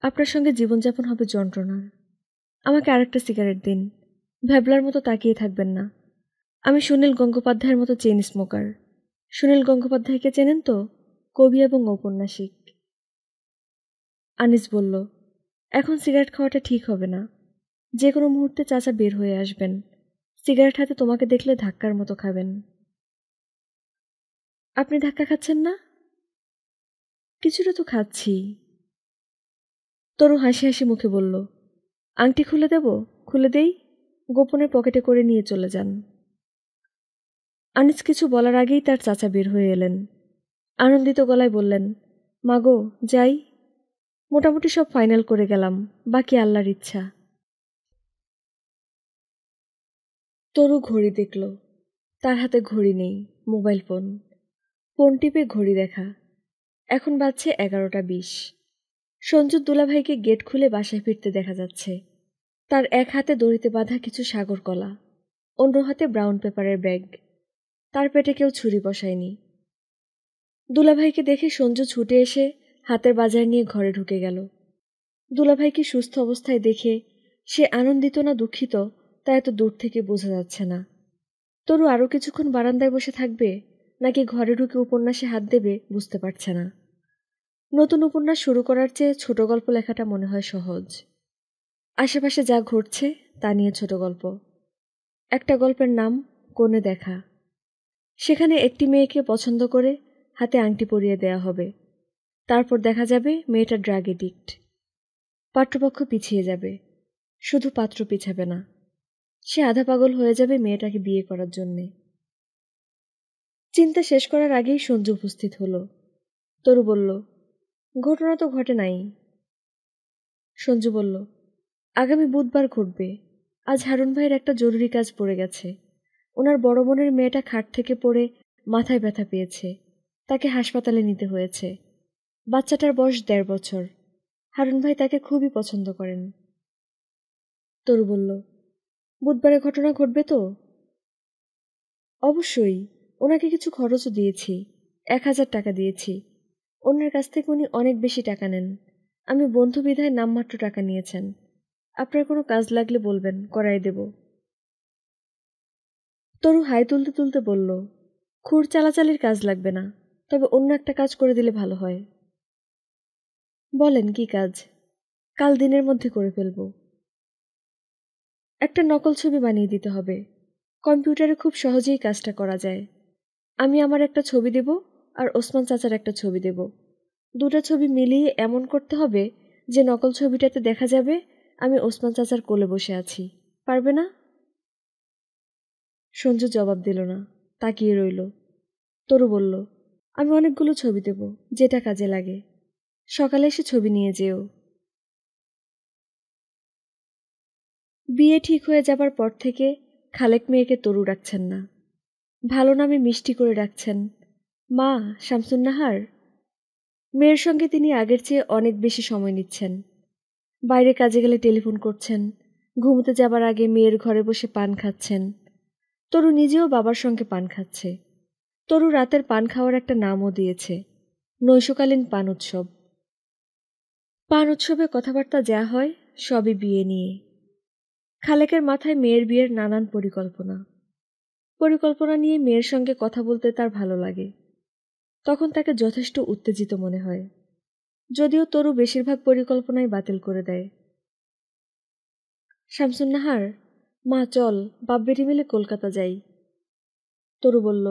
আপনার সঙ্গে জীবনযাপন হবে যন্ত্রণার। আমাকে আরেকটা সিগারেট দিন। ভ্যাবলার মতো তাকিয়ে থাকবেন না। আমি সুনীল গঙ্গোপাধ্যায়ের মতো চেইন স্মোকার। সুনীল গঙ্গোপাধ্যায়কে চেনেন তো? কবি এবং ঔপন্যাসিক। আনিস বলল, এখন সিগারেট খাওয়াটা ঠিক হবে না। যে কোনো মুহূর্তে চাচা বের হয়ে আসবেন। সিগারেট হাতে তোমাকে দেখলে ধাক্কার মতো খাবেন। আপনি ধাক্কা খাচ্ছেন না? কিছুটা তো খাচ্ছি। তরু হাসি হাসি মুখে বলল, আংটি খুলে দেব? খুলে দেই? গোপনে পকেটে করে নিয়ে চলে যান। আনিস কিছু বলার আগেই তার চাচা বের হয়ে এলেন। আনন্দিত গলায় বললেন, মাগো, যাই। মোটামুটি সব ফাইনাল করে গেলাম, বাকি আল্লাহর ইচ্ছা। তরু ঘড়ি দেখল। তার হাতে ঘড়ি নেই, মোবাইল ফোন। ফোন টিপে ঘড়ি দেখা। এখন বাজছে 11:20। সঞ্জুর দুলাভাইকে গেট খুলে বাসায় ফিরতে দেখা যাচ্ছে। তার এক হাতে দড়িতে বাঁধা কিছু সাগর কলা, অন্য হাতে ব্রাউন পেপারের ব্যাগ। তার পেটে কেউ ছুরি বসায়নি। দুলাভাইকে দেখে সঞ্জু ছুটে এসে হাতের বাজার নিয়ে ঘরে ঢুকে গেল। দুলাভাইকে সুস্থ অবস্থায় দেখে সে আনন্দিত না দুঃখিত তা এত দূর থেকে বোঝা যাচ্ছে না। তরু আরও কিছুক্ষণ বারান্দায় বসে থাকবে নাকি ঘরে ঢুকে উপন্যাসে হাত দেবে বুঝতে পারছে না। নতুন উপন্যাস শুরু করার চেয়ে ছোট গল্প লেখাটা মনে হয় সহজ। আশেপাশে যা ঘটছে তা নিয়ে ছোট গল্প। একটা গল্পের নাম কোণে দেখা। সেখানে একটি মেয়েকে পছন্দ করে হাতে আংটি পরিয়ে দেয়া হবে। তারপর দেখা যাবে মেয়েটা ড্রাগ এডিক্ট। পাত্রপক্ষ পিছিয়ে যাবে, শুধু পাত্র পিছাবে না, সে আধা পাগল হয়ে যাবে মেয়েটাকে বিয়ে করার জন্যে। চিন্তা শেষ করার আগেই সঞ্জু উপস্থিত হলো। তরু বলল, ঘটনা তো ঘটে নাই। সঞ্জু বলল, আগামী বুধবার ঘটবে। আজ হারুন ভাইয়ের একটা জরুরি কাজ পড়ে গেছে। ওনার বড় বোনের মেয়েটা খাট থেকে পড়ে মাথায় ব্যথা পেয়েছে, তাকে হাসপাতালে নিতে হয়েছে। বাচ্চাটার বয়স 1.5 বছর। হারুন ভাই তাকে খুবই পছন্দ করেন। তরু বলল, বুধবারে ঘটনা ঘটবে তো? অবশ্যই। ওনাকে কিছু খরচও দিয়েছি, 1000 টাকা দিয়েছি। অন্যের কাছ থেকে উনি অনেক বেশি টাকা নেন। আমি বন্ধু বিধায় নামমাত্র টাকা নিয়েছেন। আপনার কোনো কাজ লাগলে বলবেন, করাই দেব। তরু হাই তুলতে তুলতে বলল, খুর চালাচালির কাজ লাগবে না, তবে অন্য একটা কাজ করে দিলে ভালো হয়। বলেন কি কাজ? কাল দিনের মধ্যে করে ফেলব। একটা নকল ছবি বানিয়ে দিতে হবে। কম্পিউটারে খুব সহজেই কাজটা করা যায়। আমি আমার একটা ছবি দেব আর ওসমান চাচার একটা ছবি দেব। দুটো ছবি মিলিয়ে এমন করতে হবে যে নকল ছবিটাতে দেখা যাবে আমি ওসমান চাচার কোলে বসে আছি। পারবে না? সঞ্জু জবাব দিল না, তাকিয়ে রইল। তরু বলল, আমি অনেকগুলো ছবি দেব, যেটা কাজে লাগে। সকালে এসে ছবি নিয়ে যেও। বিয়ে ঠিক হয়ে যাবার পর থেকে খালেক মেয়েকে তরু ডাকছেন না। ভালো নামে মিষ্টি করে ডাকছেন, মা শামসুন্নাহার। মেয়ের সঙ্গে তিনি আগের চেয়ে অনেক বেশি সময় নিচ্ছেন। বাইরে কাজে গেলে টেলিফোন করছেন, ঘুমোতে যাবার আগে মেয়ের ঘরে বসে পান খাচ্ছেন। তরু নিজেও বাবার সঙ্গে পান খাচ্ছে। তরু রাতের পান খাওয়ার একটা নামও দিয়েছে, নৈশকালীন পান উৎসব। পান উৎসবে কথাবার্তা যা হয় সবই বিয়ে নিয়ে। খালেকের মাথায় মেয়ের বিয়ের নানান পরিকল্পনা নিয়ে মেয়ের সঙ্গে কথা বলতে তার ভালো লাগে। তখন তাকে যথেষ্ট উত্তেজিত মনে হয়, যদিও তরু বেশিরভাগ পরিকল্পনাই বাতিল করে দেয়। শামসুন্নাহার, মা চল বাপ বেটি মিলে কলকাতা যাই। তরু বলল,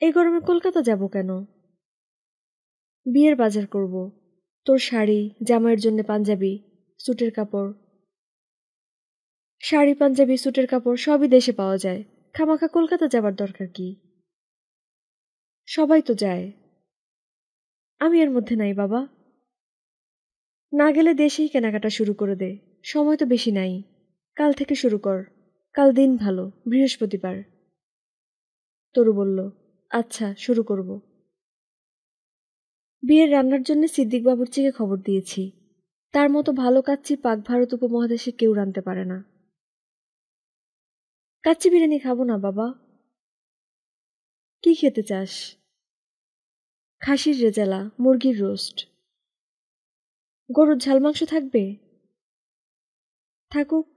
এই গরমে কলকাতা যাব কেন? বিয়ের বাজার করব, তোর শাড়ি, জামাইয়ের জন্য পাঞ্জাবি, স্যুটের কাপড়। শাড়ি, পাঞ্জাবি, স্যুটের কাপড় সবই দেশে পাওয়া যায়, খামাখা কলকাতা যাবার দরকার কি? সবাই তো যায়। আমি এর মধ্যে নাই বাবা। না গেলে দেশেই কেনাকাটা শুরু করে দে, সময় তো বেশি নাই। কাল থেকে শুরু কর, কাল দিন ভালো, বৃহস্পতিবার। তরু বলল, আচ্ছা শুরু করব। বিয়ের রান্নার জন্য সিদ্দিক বাবুর্চিকে খবর দিয়েছি। তার মতো ভালো কাচ্চি পাক ভারত উপমহাদেশে কেউ রাঁধতে পারে না। কাচ্চি বিরিয়ানি খাবো না বাবা। কি খেতে চাস? খাসির রেজালা, মুরগির রোস্ট। গরুর ঝাল মাংস থাকবে? থাকুক।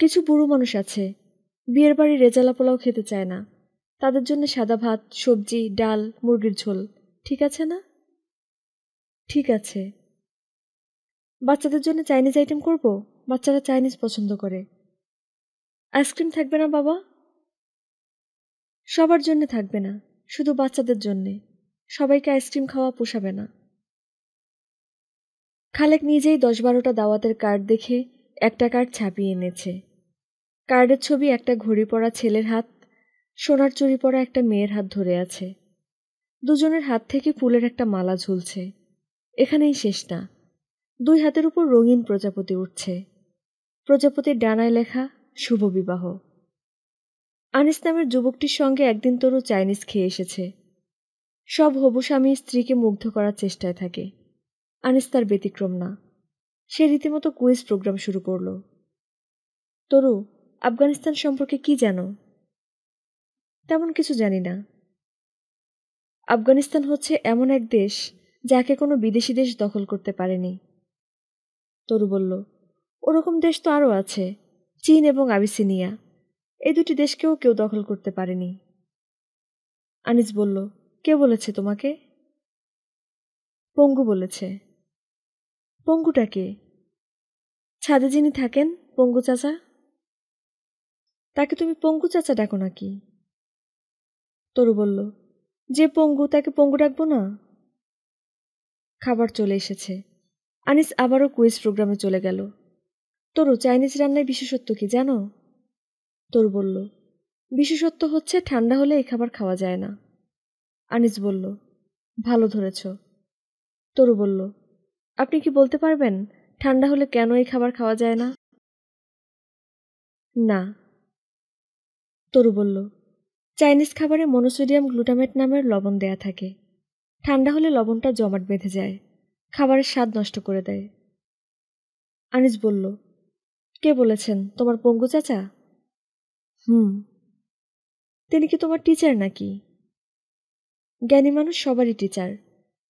কিছু বুড়ো মানুষ আছে, বিয়ের বাড়ি রেজালা পোলাও খেতে চায় না। তাদের জন্য সাদা ভাত, সবজি, ডাল, মুরগির ঝোল ঠিক আছে না? ঠিক আছে। বাচ্চাদের জন্য চাইনিজ আইটেম করব, বাচ্চারা চাইনিজ পছন্দ করে। আইসক্রিম থাকবে না বাবা? সবার জন্য থাকবে না, শুধু বাচ্চাদের জন্যে। সবাইকে আইসক্রিম খাওয়া পোষাবে না। খালেক নিজেই 10-12টা দাওয়াতের কার্ড দেখে একটা কার্ড ছাপিয়ে এনেছে। কার্ডের ছবি একটা ঘড়ি পরা ছেলের হাত সোনার চুড়ি পরা একটা মেয়ের হাত ধরে আছে। দুজনের হাত থেকে ফুলের একটা মালা ঝুলছে। এখানেই শেষ না, দুই হাতের উপর রঙিন প্রজাপতি উঠছে। প্রজাপতির ডানায় লেখা শুভ বিবাহ। আনিস নামের যুবকটির সঙ্গে একদিন তরু চাইনিজ খেয়ে এসেছে। সব হবু স্বামী স্ত্রীকে মুগ্ধ করার চেষ্টায় থাকে, আনিস তার ব্যতিক্রম না। সে রীতিমতো কুইজ প্রোগ্রাম শুরু করল। তরু, আফগানিস্তান সম্পর্কে কি জানো? তেমন কিছু জানি না। আফগানিস্তান হচ্ছে এমন এক দেশ যাকে কোনো বিদেশি দেশ দখল করতে পারেনি। তরু বলল, ওরকম দেশ তো আরও আছে, চীন এবং আবিসিনিয়া। এই দুটি দেশকেও কেউ দখল করতে পারেনি। আনিস বলল, কে বলেছে তোমাকে? পঙ্গু বলেছে। পঙ্গুটা কে? ছাদে যিনি থাকেন, পঙ্গু চাচা। তাকে তুমি পঙ্গু চাচা ডাকো নাকি? তরু বলল, যে পঙ্গু তাকে পঙ্গু ডাকবো না? খাবার চলে এসেছে। আনিস আবারও কুইজ প্রোগ্রামে চলে গেল। তরু, চাইনিজ রান্নায় বিশেষত্ব কি জানো? তরু বলল, বিশেষত্ব হচ্ছে ঠান্ডা হলে এই খাবার খাওয়া যায় না। আনিস বলল, ভালো ধরেছ। তরু বলল, আপনি কি বলতে পারবেন ঠান্ডা হলে কেন এই খাবার খাওয়া যায় না? না। তরু বলল, চাইনিজ খাবারে মনোসোডিয়াম গ্লুটামেট নামের লবণ দেয়া থাকে। ঠান্ডা হলে লবণটা জমাট বেঁধে যায়, খাবারের স্বাদ নষ্ট করে দেয়। আনিস বলল, কে বলেছেন, তোমার পঙ্গু চাচা? হুম। তিনি কি তোমার টিচার নাকি? জ্ঞানী মানুষ সবারই টিচার।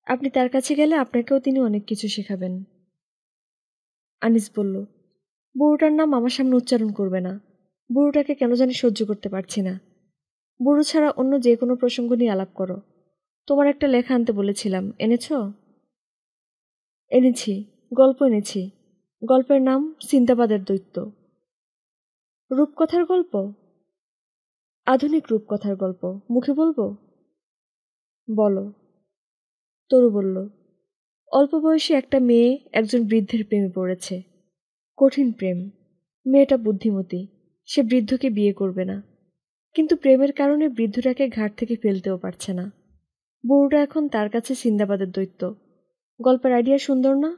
আপনি তার কাছে গেলে আপনাকেও তিনি অনেক কিছু শেখাবেন। আনিস বলল, বুড়োটার নাম আমার সামনে উচ্চারণ করবে না। বুড়োটাকে কেন জানি সহ্য করতে পারছি না। বুড়ো ছাড়া অন্য যে কোনো প্রসঙ্গ নিয়ে আলাপ করো। তোমার একটা লেখা আনতে বলেছিলাম, এনেছ? এনেছি, গল্প এনেছি। গল্পের নাম সিন্দাবাদের দৈত্য। রূপকথার গল্প? আধুনিক রূপকথার গল্প। মুখে বলবো? বলো। তরু বলল, অল্প বয়সী একটা মেয়ে একজন বৃদ্ধের প্রেমে পড়েছে। কঠিন প্রেম। মেয়েটা বুদ্ধিমতী, সে বৃদ্ধকে বিয়ে করবে না, কিন্তু প্রেমের কারণে বৃদ্ধটাকে ঘাট থেকে ফেলতেও পারছে না। বুড়োটা এখন তার কাছে সিন্দাবাদের দৈত্য। গল্পের আইডিয়া সুন্দর না?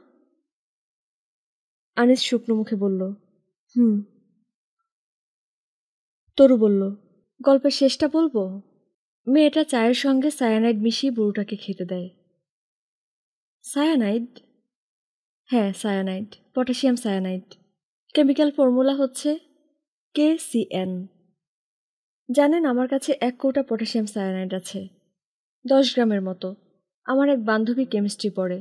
আনিস শুকনো মুখে বলল, হুম। তরু বলল, গল্পের শেষটা বলবো? মেয়েটা চায়ের সঙ্গে সায়ানাইড মিশিয়ে বুড়োটাকে খেতে দেয়। সায়ানাইড? হ্যাঁ, cyanide, potassium cyanide. Chemical formula হচ্ছে KCN। জানেন, আমার কাছে 1 কৌটা পটাশিয়াম সায়ানাইড আছে, 10 গ্রামের মতো। আমার এক বান্ধবী কেমিস্ট্রি পড়ে,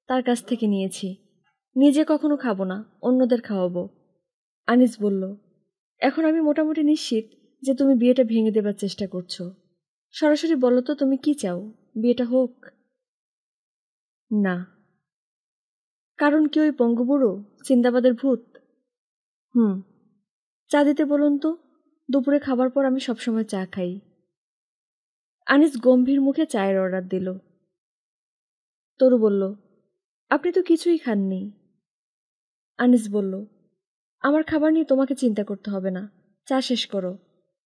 তার কাছ থেকে নিয়েছি। নিজে কখনো খাবো না, অন্যদের খাওয়াবো। আনিস বলল, এখন আমি মোটামুটি নিশ্চিত যে তুমি বিয়েটা ভেঙে দেবার চেষ্টা করছো। সরাসরি বলো তো তুমি কি চাও? বিয়েটা হোক? না। কারণ কি ওই পঙ্গু বুড়ো, সিন্দাবাদের ভূত? হুম। চা দিতে বলুন তো, দুপুরে খাবার পর আমি সবসময় চা খাই। আনিস গম্ভীর মুখে চায়ের অর্ডার দিল। তরু বলল, আপনি তো কিছুই খাননি। আনিস বলল, আমার খাবার নিয়ে তোমাকে চিন্তা করতে হবে না, চা শেষ করো,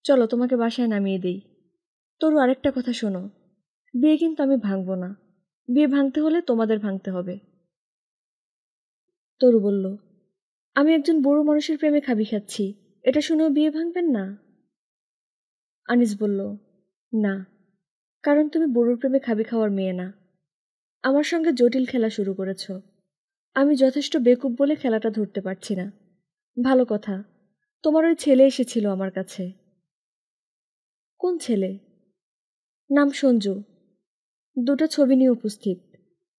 চলো তোমাকে বাসায় নামিয়ে দিই। তরু, আরেকটা কথা শোনো, বিয়ে কিন্তু আমি ভাঙব না। বিয়ে ভাঙতে হলে তোমাদের ভাঙতে হবে। তরু বলল, আমি একজন বুড়ো মানুষের প্রেমে খাবি খাচ্ছি, এটা শুনেও বিয়ে ভাঙবেন না? আনিস বলল, না, কারণ তুমি বুড়োর প্রেমে খাবি খাওয়ার মেয়ে না। আমার সঙ্গে জটিল খেলা শুরু করেছ। আমি যথেষ্ট বেকুব বলে খেলাটা ধরতে পারছি না। ভালো কথা, তোমার ওই ছেলে এসেছিল আমার কাছে। কোন ছেলে? নাম সঞ্জু। 2টা ছবি নিয়ে উপস্থিত।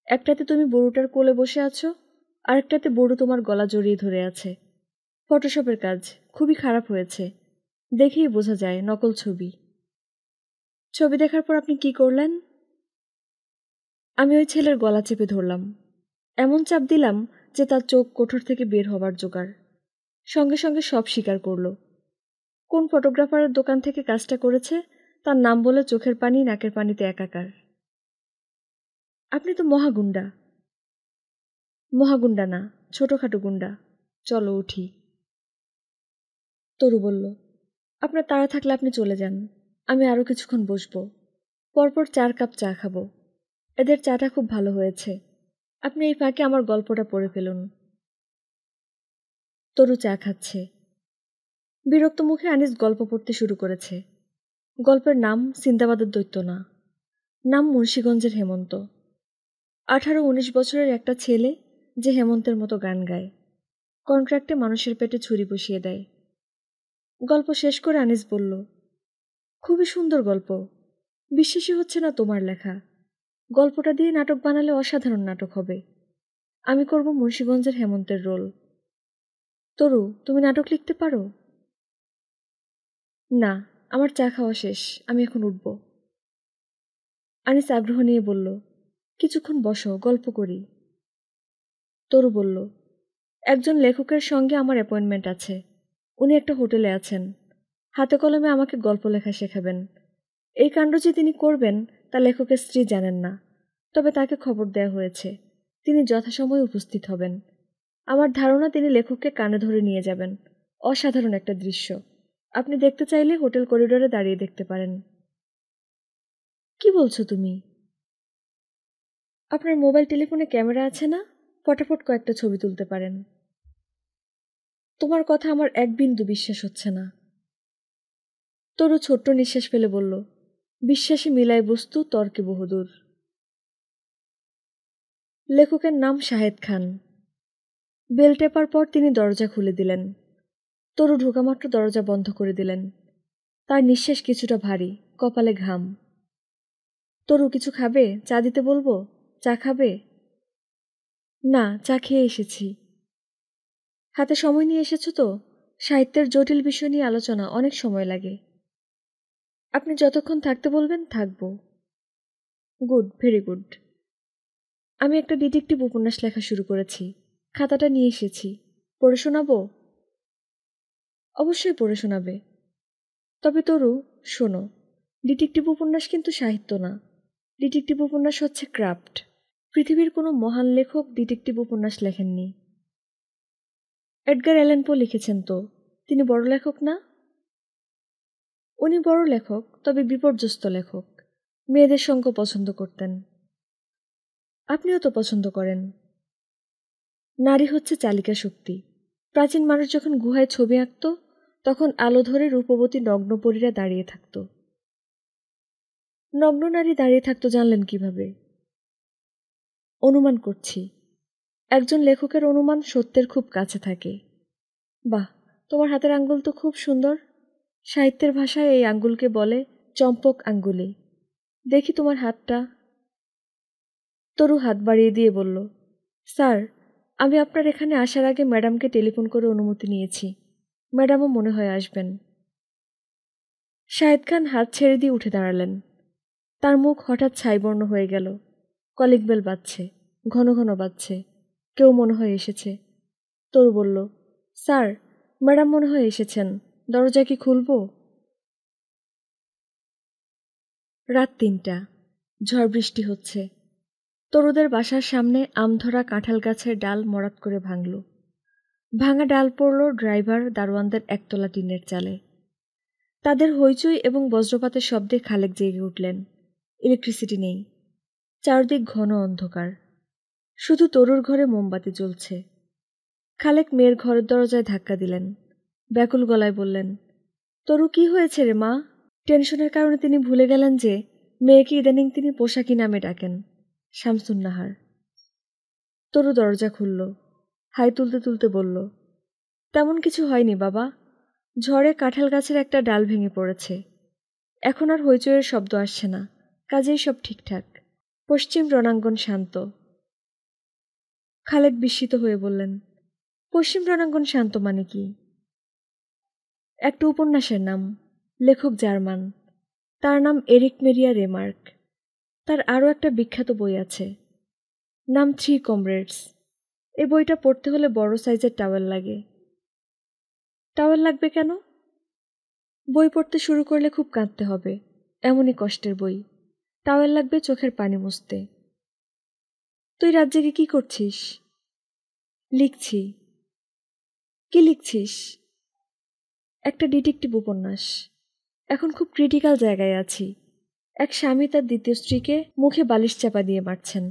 একটাতে তুমি বুড়োটার কোলে বসে আছো, আরেকটাতে বুড়ো তোমার গলা জড়িয়ে ধরে আছে। ফটোশপের কাজ, খুবই খারাপ হয়েছে, দেখেই বোঝা যায় নকল ছবি। ছবি দেখার পর আপনি কি করলেন? আমি ওই ছেলের গলা চেপে ধরলাম, এমন চাপ দিলাম যে তার চোখ কোঠর থেকে বের হবার জোগাড়। সঙ্গে সঙ্গে সব স্বীকার করল। কোন ফটোগ্রাফারের দোকান থেকে কাজটা করেছে তার নাম বলে চোখের পানি নাকের পানিতে একাকার। আপনি তো মহাগুন্ডা। মহাগুন্ডা না, ছোটখাটো গুন্ডা। চলো উঠি। তরু বলল, আপনার তাড়া থাকলে আপনি চলে যান, আমি আরও কিছুক্ষণ বসবো। পরপর 4 কাপ চা খাবো। এদের চাটা খুব ভালো হয়েছে। আপনি এই ফাঁকে আমার গল্পটা পড়ে ফেলুন। তরু চা খাচ্ছে। বিরক্ত মুখে আনিস গল্প পড়তে শুরু করেছে। গল্পের নাম সিন্দাবাদের দৈত্য না, নাম মুন্সীগঞ্জের হেমন্ত। 18-19 বছরের একটা ছেলে যে হেমন্তের মতো গান গায়, কন্ট্রাক্টে মানুষের পেটে ছুরি বসিয়ে দেয়। গল্প শেষ করে আনিস বলল, খুবই সুন্দর গল্প, বিশ্বাসই হচ্ছে না তোমার লেখা। গল্পটা দিয়ে নাটক বানালে অসাধারণ নাটক হবে। আমি করব মুন্সীগঞ্জের হেমন্তের রোল। তরু, তুমি নাটক লিখতে পারো? না, আমার চা খাওয়া শেষ, আমি এখন উঠব। আনিস আগ্রহ নিয়ে বলল, কিছুক্ষণ বসো, গল্প করি। তরু বলল, একজন লেখকের সঙ্গে আমার অ্যাপয়েন্টমেন্ট আছে। উনি একটা হোটেলে আছেন, হাতে কলমে আমাকে গল্প লেখা শেখাবেন। এই কাণ্ড যে তিনি করবেন তা লেখকের স্ত্রী জানেন না, তবে তাকে খবর দেয়া হয়েছে। তিনি যথাসময়ে উপস্থিত হবেন। আমার ধারণা তিনি লেখককে কানে ধরে নিয়ে যাবেন। অসাধারণ একটা দৃশ্য। আপনি দেখতে চাইলে হোটেল করিডোরে দাঁড়িয়ে দেখতে পারেন। কি বলছো তুমি? আপনার মোবাইল টেলিফোনে ক্যামেরা আছে না? ফটাফট কয়েকটা ছবি তুলতে পারেন। তোমার কথা আমার এক বিন্দু বিশ্বাস হচ্ছে না। তরু ছোট্ট নিঃশ্বাস ফেলে বলল, বিশ্বাসে মিলায় বস্তু, তর্কে বহুদূর। লেখকের নাম শাহেদ খান। বেল টেপার পর তিনি দরজা খুলে দিলেন। তরু ঢোকামাত্র দরজা বন্ধ করে দিলেন। তার নিঃশ্বাস কিছুটা ভারী, কপালে ঘাম। তরু, কিছু খাবে? চা দিতে বলবো? চা খাবে? না, চা খেয়ে এসেছি। হাতে সময় নিয়ে এসেছো তো? সাহিত্যের জটিল বিষয় নিয়ে আলোচনা অনেক সময় লাগে। আপনি যতক্ষণ থাকতে বলবেন থাকব। Good, very good. আমি একটা ডিটেকটিভ উপন্যাস লেখা শুরু করেছি। খাতাটা নিয়ে এসেছি, পড়ে শোনাবো? অবশ্যই পড়ে শোনাবে। তবে তরু, শোনো, ডিটেকটিভ উপন্যাস কিন্তু সাহিত্য না। ডিটেকটিভ উপন্যাস হচ্ছে ক্রাফট। পৃথিবীর কোনো মহান লেখক ডিটেকটিভ উপন্যাস লেখেননি। এডগার অ্যালান পো লিখেছেন তো, তিনি বড় লেখক না? উনি বড় লেখক, তবে বিপর্যস্ত লেখক। মেয়েদের সঙ্গ পছন্দ করতেন। আপনিও তো পছন্দ করেন। নারী হচ্ছে চালিকা শক্তি। প্রাচীন মানুষ যখন গুহায় ছবি আঁকত, তখন আলো ধরে রূপবতী নগ্নপরীরা দাঁড়িয়ে থাকত। নগ্ন নারী দাঁড়িয়ে থাকতো জানলেন কিভাবে? অনুমান করছি। একজন লেখকের অনুমান সত্যের খুব কাছে থাকে। বাহ, তোমার হাতের আঙ্গুল তো খুব সুন্দর। সাহিত্যের ভাষায় এই আঙ্গুলকে বলে চম্পক আঙ্গুলি। দেখি তোমার হাতটা। তরু হাত বাড়িয়ে দিয়ে বলল, স্যার, আমি আপনার এখানে আসার আগে ম্যাডামকে টেলিফোন করে অনুমতি নিয়েছি। ম্যাডামও মনে হয় আসবেন। শাহেদ খান হাত ছেড়ে দিয়ে উঠে দাঁড়ালেন। তার মুখ হঠাৎ ছাইবর্ণ হয়ে গেল। কলিং বেল বাজছে, ঘন ঘন বাজছে। কেউ মনে হয় এসেছে। তরু বলল, স্যার, ম্যাডাম মনে হয় এসেছেন। দরজা কি খুলব? রাত ৩টা। ঝড় বৃষ্টি হচ্ছে। তরুদের বাসার সামনে আমধরা কাঁঠাল গাছের ডাল মরাত করে ভাঙল। ভাঙা ডাল পড়ল ড্রাইভার দারোয়ানদের একতলা টিনের চালে। তাদের হইচই এবং বজ্রপাতের শব্দে খালেক জেগে উঠলেন। ইলেকট্রিসিটি নেই। চারদিক ঘন অন্ধকার। শুধু তরুর ঘরে মোমবাতি জ্বলছে। খালেক মেয়ের ঘরের দরজায় ধাক্কা দিলেন। ব্যাকুল গলায় বললেন, তরু, কি হয়েছে রে মা? টেনশনের কারণে তিনি ভুলে গেলেন যে মেয়েকে ইদানিং তিনি পোশাকি নামে ডাকেন, শামসুন নাহার। তরু দরজা খুলল। হাই তুলতে তুলতে বলল, তেমন কিছু হয়নি বাবা। ঝড়ে কাঁঠাল গাছের একটা ডাল ভেঙে পড়েছে। এখন আর হইচইয়ের শব্দ আসছে না, কাজেই সব ঠিকঠাক। পশ্চিম রণাঙ্গন শান্ত। খালেক বিস্মিত হয়ে বললেন, পশ্চিম রণাঙ্গন শান্ত মানে কি? একটা উপন্যাসের নাম, লেখক জার্মান। তার নাম এরিক মেরিয়া রেমার্ক। তার আরও একটা বিখ্যাত বই আছে, নাম 3 কমরেডস। এই বইটা পড়তে হলে বড় সাইজের টাওয়েল লাগে। টাওয়েল লাগবে কেন? বই পড়তে শুরু করলে খুব কাঁদতে হবে, এমনই কষ্টের বই। টাওয়েল লাগবে চোখের পানি মুছতে। তুই রাত জেগে কি করছিস? লিখছি। কি লিখছিস? একটা ডিটেকটিভ উপন্যাস। এখন খুব ক্রিটিক্যাল জায়গায় আছি। এক স্বামী তার দ্বিতীয় স্ত্রীকে মুখে বালিশ চাপা দিয়ে মারছেন।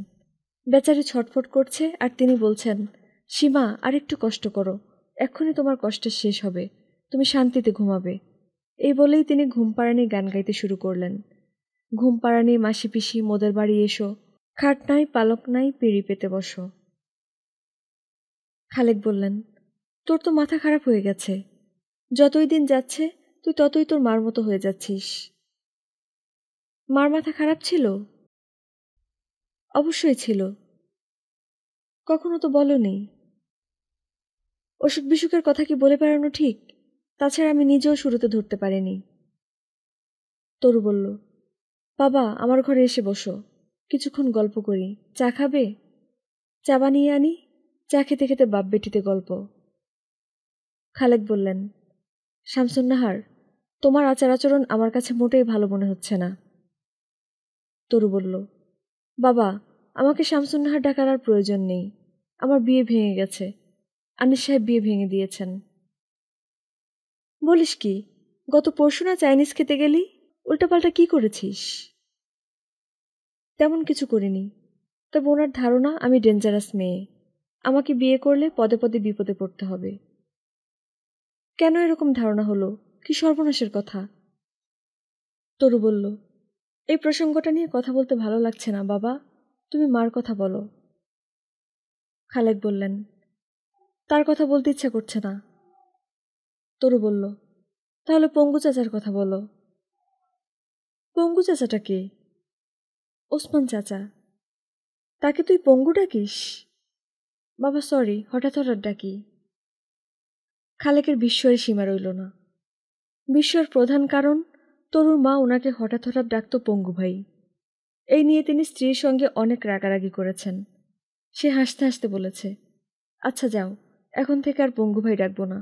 বেচারি ছটফট করছে আর তিনি বলছেন, সীমা, আর একটু কষ্ট করো, এক্ষুনি তোমার কষ্ট শেষ হবে, তুমি শান্তিতে ঘুমাবে। এই বলেই তিনি ঘুমপাড়ানি গান গাইতে শুরু করলেন। ঘুমপাড়ানি মাসি পিসি মোদের বাড়ি এসো, খাট নাই পালক নাই পিঁড়ি পেতে বসো। খালেক বললেন, তোর তো মাথা খারাপ হয়ে গেছে। যতই দিন যাচ্ছে তুই ততই তোর মার মতো হয়ে যাচ্ছিস। মার মাথা খারাপ ছিল? অবশ্যই ছিল। কখনো তো বলনি। অসুখ বিসুখের কথা কি বলে বেড়ানো ঠিক? তাছাড়া আমি নিজেও শুরুতে ধরতে পারিনি। তরু বলল, বাবা, আমার ঘরে এসে বসো, কিছুক্ষণ গল্প করি। চা খাবে? চা বানিয়ে আনি? চা খেতে খেতে বাপ বেটিতে গল্প। খালেক বললেন, শামসুন নাহার, তোমার আচার আচরণ আমার কাছে মোটেই ভালো মনে হচ্ছে না। তরু বলল, বাবা, আমাকে শামসুন নাহার ডাকার আর প্রয়োজন নেই। আমার বিয়ে ভেঙে গেছে। আনিস সাহেব বিয়ে ভেঙে দিয়েছেন। বলিস কি? গত পরশু না চাইনিজ খেতে গেলি? উল্টাপাল্টা কি করেছিস? তেমন কিছু করিনি। তবে ওনার ধারণা আমি ডেঞ্জারাস মেয়ে। আমাকে বিয়ে করলে পদে পদে বিপদে পড়তে হবে। কেন এরকম ধারণা হলো? কি সর্বনাশের কথা? তরু বলল, এই প্রসঙ্গটা নিয়ে কথা বলতে ভালো লাগছে না বাবা, তুমি মার কথা বলো। খালেক বললেন, তার কথা বলতে ইচ্ছা করছে না। তরু বলল, তাহলে পঙ্গু চাচার কথা বলো। পঙ্গু চাচাটা কে? ওসমান চাচা। তাকে তুই পঙ্গু ডাকিস? বাবা সরি, হঠাৎ হঠাৎ ডাকি। খালেকের বিস্ময়ের সীমা রইল না। বিস্ময়ের প্রধান কারণ, তরুর মা ওনাকে হঠাৎ হঠাৎ ডাকত পঙ্গু ভাই। এই নিয়ে তিনি স্ত্রীর সঙ্গে অনেক রাগারাগি করেছেন। সে হাসতে হাসতে বলেছে, আচ্ছা যাও, এখন থেকে আর পঙ্গু ভাই ডাকব না।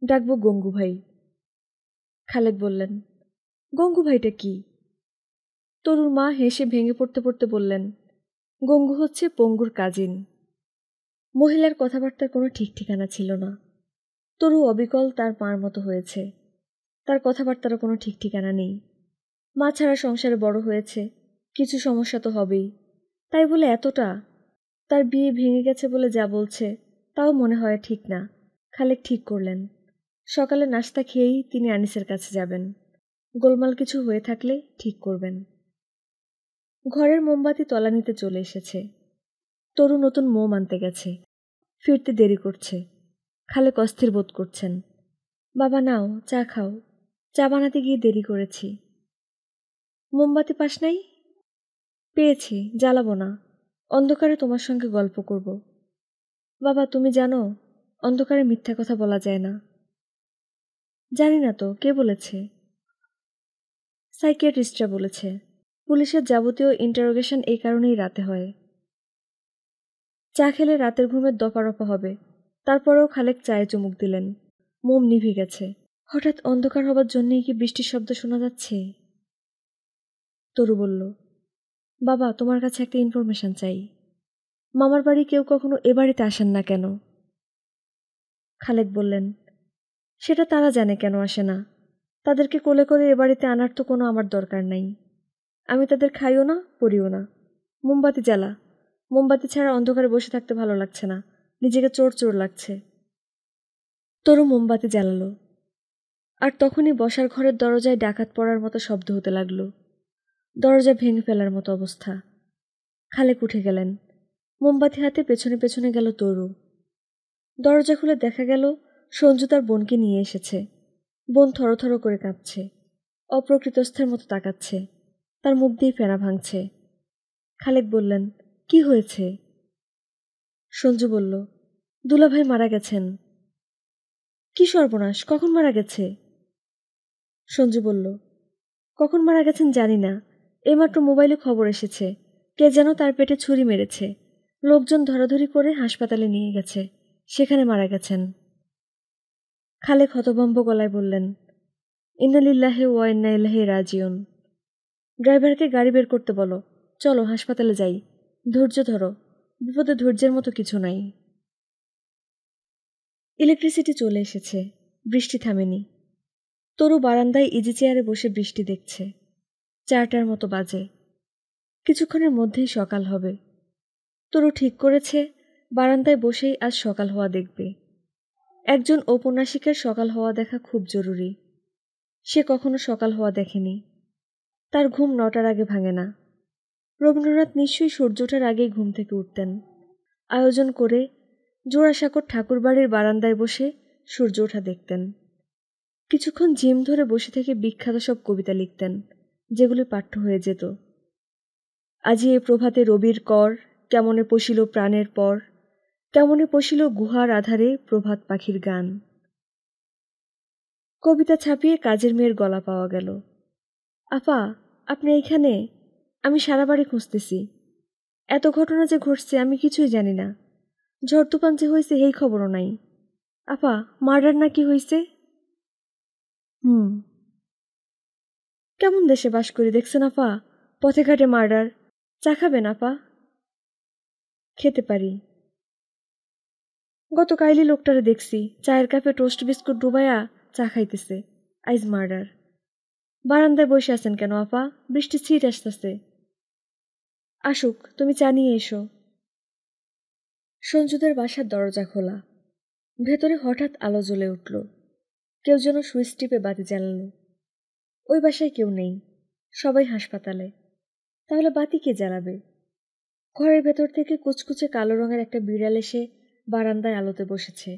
ডাকবো গঙ্গু ভাই। খালেক বললেন, গঙ্গু ভাইটা কি? তরুর মা হেসে ভেঙে পড়তে পড়তে বললেন, গঙ্গু হচ্ছে পঙ্গুর কাজিন। মহিলার কথাবার্তার কোনো ঠিক ঠিকানা ছিল না। তরু অবিকল তার মার মতো হয়েছে। তার কথাবার্তারও কোনো ঠিক ঠিকানা নেই। মা ছাড়া সংসারে বড় হয়েছে, কিছু সমস্যা তো হবেই। তাই বলে এতটা? তার বিয়ে ভেঙে গেছে বলে যা বলছে তাও মনে হয় ঠিক না। খালেক ঠিক করলেন, সকালে নাস্তা খেয়েই তিনি আনিসের কাছে যাবেন। গোলমাল কিছু হয়ে থাকলে ঠিক করবেন। ঘরের মোমবাতি তলানিতে চলে এসেছে। তরু নতুন মোম আনতে গেছে, ফিরতে দেরি করছে। খালেক অস্থির বোধ করছেন। বাবা নাও, চা খাও। চা বানাতে গিয়ে দেরি করেছি। মোমবাতি পাস নাই? পেয়েছি, জ্বালাবো না। অন্ধকারে তোমার সঙ্গে গল্প করব। বাবা তুমি জানো, অন্ধকারে মিথ্যা কথা বলা যায় না। জানি না তো, কে বলেছে? সাইকিয়াট্রিস্টরা বলেছে। পুলিশের যাবতীয় ইন্টারোগেশন এই কারণেই রাতে হয়। চা খেলে রাতের ঘুমের দফারফা হবে। তারপরেও খালেক চায়ে চুমুক দিলেন। মোম নিভে গেছে। হঠাৎ অন্ধকার হবার জন্যেই কি বৃষ্টির শব্দ শোনা যাচ্ছে? তরু বলল, বাবা তোমার কাছে একটা ইনফরমেশন চাই। মামার বাড়ি কেউ কখনো এ বাড়িতে আসেন না কেন? খালেক বললেন, সেটা তারা জানে কেন আসে না। তাদেরকে কোলে করে এ বাড়িতে আনার তো কোনো আমার দরকার নাই। আমি তাদের খাইও না, পড়িও না। মোমবাতি জ্বালা। মোমবাতি ছাড়া অন্ধকারে বসে থাকতে ভালো লাগছে না, নিজেকে চোর চোর লাগছে। তরু মোমবাতি জ্বালালো। আর তখনই বসার ঘরের দরজায় ডাকাত পড়ার মতো শব্দ হতে লাগল। দরজা ভেঙে ফেলার মতো অবস্থা। খালেক উঠে গেলেন। মোমবাতি হাতে পেছনে পেছনে গেল তরু। দরজা খুলে দেখা গেল সঞ্জু তার বোনকে নিয়ে এসেছে। বোন থরথর করে কাঁপছে, অপ্রকৃতস্থের মতো তাকাচ্ছে, তার মুখ দিয়ে ফেনা ভাঙছে। খালেক বললেন, কি হয়েছে? সঞ্জু বলল, দুলাভাই মারা গেছেন। কি সর্বনাশ, কখন মারা গেছে? সঞ্জু বলল, কখন মারা গেছেন জানি না, এইমাত্র মোবাইলে খবর এসেছে কে যেন তার পেটে ছুরি মেরেছে। লোকজন ধরাধরি করে হাসপাতালে নিয়ে গেছে, সেখানে মারা গেছেন। খালেক হতভম্ব গলায় বললেন, ইন্না লিল্লাহি ওয়া ইন্না ইলাইহি রাজিউন। ড্রাইভারকে গাড়ি বের করতে বলো, চলো হাসপাতালে যাই। ধৈর্য ধরো, বিপদে ধৈর্যের মতো কিছু নাই। ইলেকট্রিসিটি চলে এসেছে, বৃষ্টি থামেনি। তরু বারান্দায় ইজি চেয়ারে বসে বৃষ্টি দেখছে। 4টার মতো বাজে। কিছুক্ষণের মধ্যেই সকাল হবে। তরু ঠিক করেছে বারান্দায় বসেই আজ সকাল হওয়া দেখবে। একজন ঔপন্যাসিকের সকাল হওয়া দেখা খুব জরুরি। সে কখনো সকাল হওয়া দেখেনি। তার ঘুম 9টার আগে ভাঙে না। রবীন্দ্রনাথ নিশ্চয়ই সূর্য ওঠার আগেই ঘুম থেকে উঠতেন। আয়োজন করে জোড়াসাঁকোর ঠাকুরবাড়ির বারান্দায় বসে সূর্য ওঠা দেখতেন। কিছুক্ষণ জিম ধরে বসে থেকে বিখ্যাত সব কবিতা লিখতেন, যেগুলি পাঠ্য হয়ে যেত। আজি এ প্রভাতে রবির কর, কেমনে পশিল প্রাণের পর, কেমনে পশিল গুহার আধারে প্রভাত পাখির গান। কবিতা ছাপিয়ে কাজের মেয়ের গলা পাওয়া গেল। আপা, আপনি এইখানে? আমি সারা বাড়ি খুঁজতেছি। এত ঘটনা যে ঘটছে আমি কিছুই জানি না। ঝড় তুফান যে হয়েছে এই খবরও নাই। আপা, মার্ডার না কি হয়েছে? হুম। কেমন দেশে বাস করি দেখছেন আপা, পথে ঘাটে মার্ডার। চা খাবেন আপা? খেতে পারি। গত কাইলি লোকটারে দেখছি চায়ের কাপে টোস্ট বিস্কুট ডুবাইয়া চা খাইতেছে। আইজ মার্ডার। বারান্দায় বসে আছেন কেন আপা? বৃষ্টি ছিট আসতেছে। আসুক, তুমি চা নিয়ে এসো। সঞ্জুদের বাসার দরজা খোলা। ভেতরে হঠাৎ আলো জ্বলে উঠল। কেউ যেন সুইচ টিপে বাতি জ্বালালো। ওই বাসায় কেউ নেই, সবাই হাসপাতালে। তাহলে বাতি কে জ্বালাবে? ঘরের ভেতর থেকে কুচকুচে কালো রঙের একটা বিড়াল এসে বারান্দায় আলোতে বসেছে।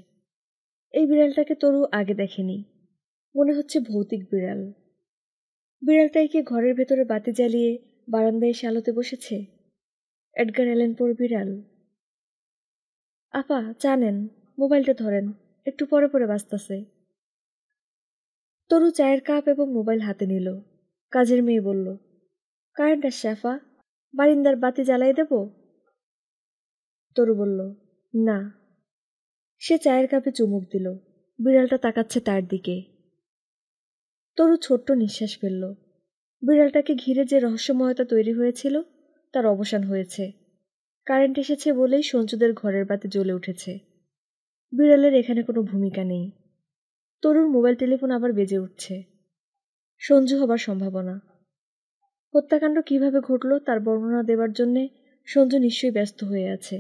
এই বিড়ালটাকে তরু আগে দেখেনি, মনে হচ্ছে ভৌতিক বিড়াল। বিড়ালটাই কি ঘরের ভেতরে বাতি জ্বালিয়ে বারান্দায় এসে আলোতে বসেছে? এডগার অ্যালান পোর বিড়াল। আপা, চা নেন, মোবাইলটা ধরেন, একটু পরে পরে বাজতাছে। তরু চায়ের কাপ এবং মোবাইল হাতে নিল। কাজের মেয়ে বলল, কারেন্ট আসছে আফা, বারিন্দার বাতি জ্বালাই দেব? তরু বলল, না। সে চায়ের কাপে চুমুক দিল। বিড়ালটা তাকাচ্ছে তার দিকে। তরু ছোট্ট নিঃশ্বাস ফেলল। বিড়ালটাকে ঘিরে যে রহস্যময়তা তৈরি হয়েছিল তার অবসান হয়েছে। কারেন্ট এসেছে বলেই সঞ্জুদের ঘরের বাতি জ্বলে উঠেছে। বিড়ালের এখানে কোনো ভূমিকা নেই। তরুর মোবাইল টেলিফোন আবার বেজে উঠছে। সঞ্জু হবার সম্ভাবনা। হত্যাকাণ্ড কিভাবে ঘটল তার বর্ণনা দেবার জন্যে সঞ্জু নিশ্চয়ই ব্যস্ত হয়ে আছে।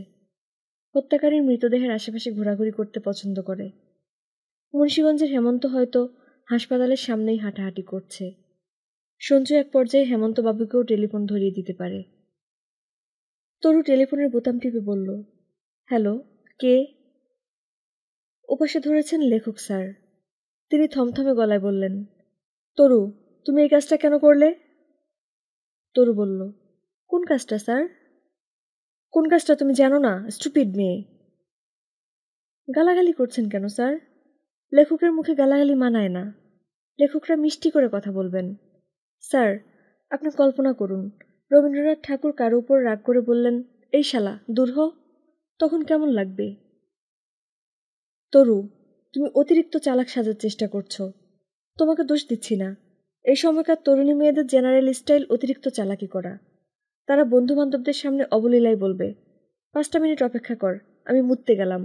হত্যাকারীর মৃতদেহের আশেপাশে ঘোরাঘুরি করতে পছন্দ করে। মুন্সিগঞ্জের হেমন্ত হয়তো হাসপাতালের সামনেই হাঁটাহাঁটি করছে। সঞ্জু এক পর্যায়ে হেমন্তবাবুকেও টেলিফোন ধরিয়ে দিতে পারে। তরু টেলিফোনের বোতাম টিপে বলল, হ্যালো, কে? ওপাশে ধরেছেন লেখক স্যার। তিনি থমথমে গলায় বললেন, তরু, তুমি এই কাজটা কেন করলে? তরু বলল, কোন কাজটা স্যার? কোন কাজটা তুমি জানো না, স্টুপিড মেয়ে? গালাগালি করছেন কেন স্যার? লেখকের মুখে গালাগালি মানায় না। লেখকরা মিষ্টি করে কথা বলবেন। স্যার, আপনি কল্পনা করুন, রবীন্দ্রনাথ ঠাকুর কারো উপর রাগ করে বললেন, এই শালা দূর হ, তখন কেমন লাগবে? তরু, তুমি অতিরিক্ত চালাক সাজার চেষ্টা করছো। তোমাকে দোষ দিচ্ছি না। এই সময়কার তরুণী মেয়েদের জেনারেল স্টাইল অতিরিক্ত চালাকি করা। তারা বন্ধু বান্ধবদের সামনে অবলীলায় বলবে, 5টা মিনিট অপেক্ষা কর, আমি মুততে গেলাম,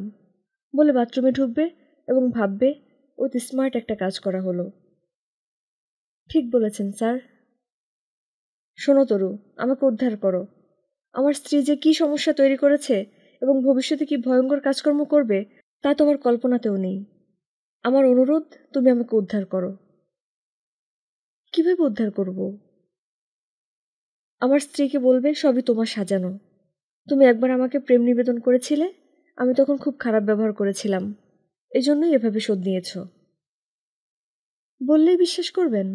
বলে বাথরুমে ঢুকবে এবং ভাববে অতি স্মার্ট একটা কাজ করা হলো। ঠিক বলেছেন স্যার। শোনো তরু, আমাকে উদ্ধার করো। আমার স্ত্রী যে কি সমস্যা তৈরি করেছে এবং ভবিষ্যতে কি ভয়ঙ্কর কাজকর্ম করবে তা তোমার কল্পনাতেও নেই। আমার অনুরোধ, তুমি আমাকে উদ্ধার করো। কিভাবে উদ্ধার করব? আমার স্ত্রীকে বলবে সবই তোমার সাজানো। তুমি একবার আমাকে প্রেম নিবেদন করেছিলে, আমি তখন খুব খারাপ ব্যবহার করেছিলাম, এজন্যই এভাবে শোধ নিয়েছ। বললেই বিশ্বাস করবেন?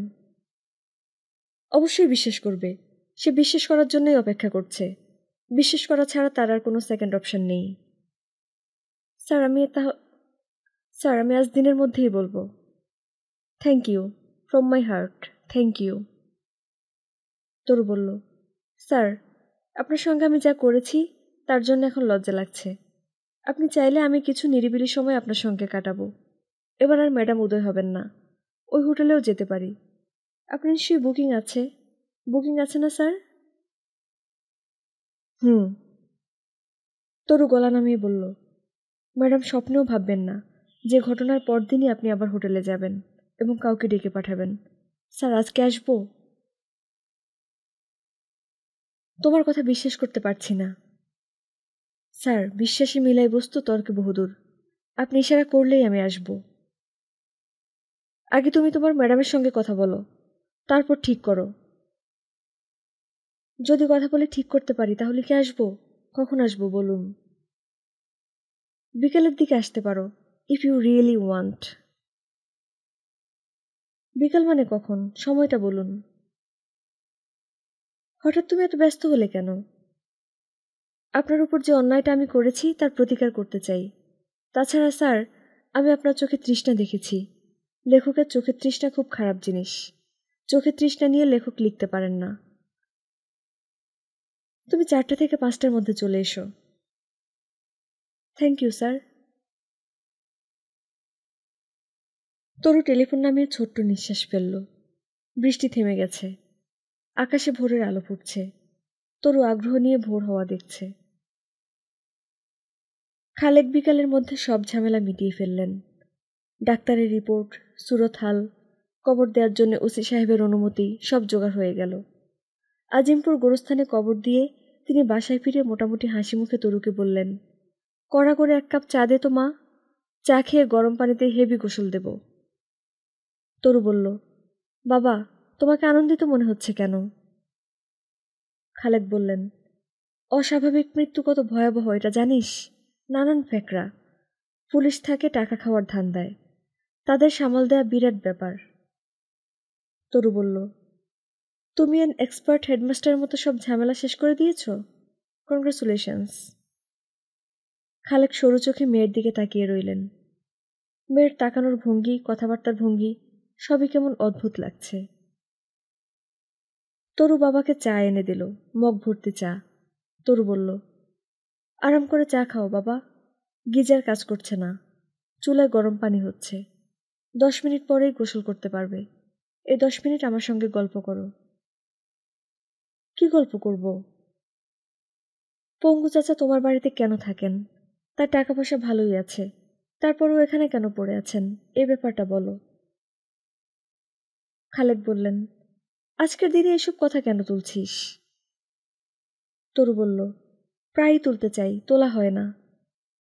অবশ্যই বিশ্বাস করবে। সে বিশ্বাস করার জন্যই অপেক্ষা করছে। বিশ্বাস করা ছাড়া তার আর কোনো সেকেন্ড অপশন নেই। স্যার, আমি আজ দিনের মধ্যেই বলবো। Thank you, from my heart, thank you. Taru বলল, স্যার, আপনার সঙ্গে আমি যা করেছি তার জন্য এখন লজ্জা লাগছে। আপনি চাইলে আমি কিছু নিরিবিলি সময় আপনার সঙ্গে কাটাবো। এবার আর ম্যাডাম উদয় হবেন না। ওই হোটেলেও যেতে পারি। আপনি নিশ্চয়ই বুকিং আছে না স্যার? হুম। তরু গলা নামিয়ে বলল, ম্যাডাম স্বপ্নেও ভাববেন না যে ঘটনার পরদিনই আপনি আবার হোটেলে যাবেন এবং কাউকে ডেকে পাঠাবেন, স্যার আজকে আসবো। তোমার কথা বিশ্বাস করতে পারছি না। স্যার, বিশ্বাসী মিলাই বস্তু তর্কে বহুদূর। আপনি ইশারা করলেই আমি আসব। আগে তুমি তোমার ম্যাডামের সঙ্গে কথা বলো, তারপর ঠিক করো। যদি কথা বলে ঠিক করতে পারি তাহলে কি আসবো? কখন আসবো বলুন? বিকেলের দিকে আসতে পারো, ইফ ইউ রিয়েলি ওয়ান্ট। বিকাল মানে কখন? সময়টা বলুন। হঠাৎ তুমি এত ব্যস্ত হলে কেন? আপনার উপর যে অন্যায়টা আমি করেছি তার প্রতিকার করতে চাই। তাছাড়া স্যার, আমি আপনার চোখে তৃষ্ণা দেখেছি। লেখকের চোখের তৃষ্ণা খুব খারাপ জিনিস। চোখের তৃষ্ণা নিয়ে লেখক লিখতে পারেন না। তুমি 4টা থেকে 5টার মধ্যে চলে এসো। Thank you sir. Taru telephone নামিয়ে ছোট্ট নিঃশ্বাস ফেলল। বৃষ্টি থেমে গেছে। আকাশে ভোরের আলো ফুটছে। তরু আগ্রহ নিয়ে ভোর হওয়া দেখছে। খালেক বিকালের মধ্যে সব ঝামেলা মিটিয়ে ফেললেন। ডাক্তারের রিপোর্ট, সুরত হাল, কবর দেওয়ার জন্য ওসি সাহেবের অনুমতি সব জোগাড় হয়ে গেল। আজিমপুর গোরস্থানে কবর দিয়ে তিনি বাসায় ফিরে মোটামুটি হাসি মুখে তরুকে বললেন, কড়া করে 1 কাপ চা দে তো মা, চা খেয়ে গরম পানিতে হেভি গোসল দেব। তরু বলল, বাবা, তোমাকে আনন্দিত মনে হচ্ছে কেন? খালেক বললেন, অস্বাভাবিক মৃত্যু কত ভয়াবহ এটা জানিস? নানান ফ্যাকরা। পুলিশ থাকে টাকা খাওয়ার ধান্দায়। তাদের সামাল দেয়া বিরাট ব্যাপার। তরু বলল, তুমি এন এক্সপার্ট হেডমাস্টারের মতো সব ঝামেলা শেষ করে দিয়েছ। কংগ্রেচুলেশনস। খালেক সরু চোখে মেয়ের দিকে তাকিয়ে রইলেন। মেয়ের তাকানোর ভঙ্গি, কথাবার্তার ভঙ্গি সবই কেমন অদ্ভুত লাগছে। তরু বাবাকে চা এনে দিল, মগ ভর্তি চা। তরু বলল, আরাম করে চা খাও বাবা, গিজার কাজ করছে না। চুলায় গরম পানি হচ্ছে। 10 মিনিট পরেই গোসল করতে পারবে। এই 10 মিনিট আমার সঙ্গে গল্প করো। কি গল্প করব? পঙ্গু চাচা তোমার বাড়িতে কেন থাকেন? তার টাকা পয়সা ভালোই আছে, তারপরও এখানে কেন পড়ে আছেন? এই ব্যাপারটা বলো। খালেক বললেন, আজকের দিনে এসব কথা কেন তুলছিস? তরু বলল, প্রায়ই তুলতে চাই, তোলা হয় না।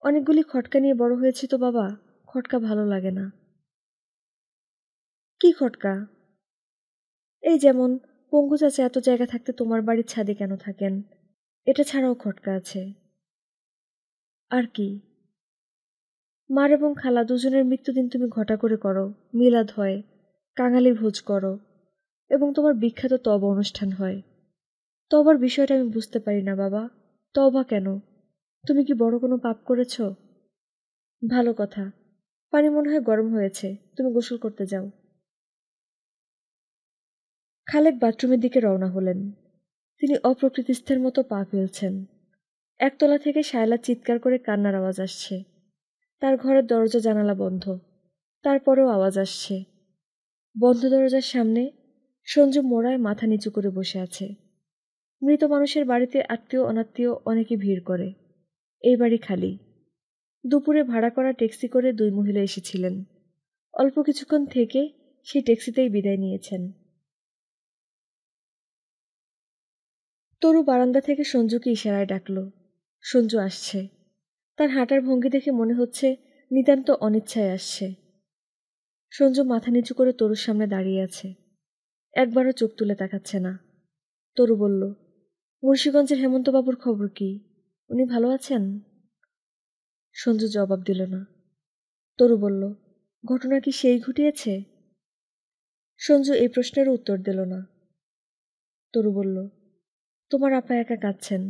অনেকগুলি খটকা নিয়ে বড় হয়েছি তো বাবা, খটকা ভালো লাগে না। কি খটকা? এই যেমন পঙ্গু চাচা এত জায়গা থাকতে তোমার বাড়ির ছাদে কেন থাকেন, এটা ছাড়াও খটকা আছে। আর কি? মার এবং খালা দুজনের মৃত্যুদিন তুমি ঘটা করে করো, মিলাদ হয়, কাঙালি ভোজ করো, এবং তোমার বিখ্যাত তওবা অনুষ্ঠান হয়। তওবার বিষয়টা আমি বুঝতে পারি না বাবা। তওবা কেন? তুমি কি বড় কোনো পাপ করেছ? ভালো কথা। পানি মনে হয় গরম হয়েছে, তুমি গোসল করতে যাও। খালেক বাথরুমের দিকে রওনা হলেন। তিনি অপ্রকৃতিস্থের মতো পা ফেলছেন। একতলা থেকে শায়লা চিৎকার করে কান্নার আওয়াজ আসছে। তার ঘরের দরজা জানালা বন্ধ, তারপরেও আওয়াজ আসছে। বন্ধ দরজার সামনে সঞ্জু মোড়ায় মাথা নিচু করে বসে আছে। মৃত মানুষের বাড়িতে আত্মীয় অনাত্মীয় অনেকে ভিড় করে। এই বাড়ি খালি। দুপুরে ভাড়া করা ট্যাক্সি করে 2 মহিলা এসেছিলেন। অল্প কিছুক্ষণ থেকে সেই ট্যাক্সিতেই বিদায় নিয়েছেন। তরু বারান্দা থেকে সঞ্জুকে ইশারায় ডাকল। সঞ্জু আসছে। তার হাঁটার ভঙ্গি দেখে মনে হচ্ছে নিতান্ত অনিচ্ছায় আসছে। সঞ্জু মাথা নিচু করে তরুর সামনে দাঁড়িয়ে আছে। একবারও চোখ তুলে তাকাচ্ছে না। তরু বলল, মুন্সিগঞ্জের হেমন্তবাবুর খবর কি? উনি ভালো আছেন? সঞ্জু জবাব দিল না। তরু বলল, ঘটনা কি সেই ঘটিয়েছে? সঞ্জু এই প্রশ্নেরও উত্তর দিল না। তরু বলল, তোমার আপা একা কাঁদছেন,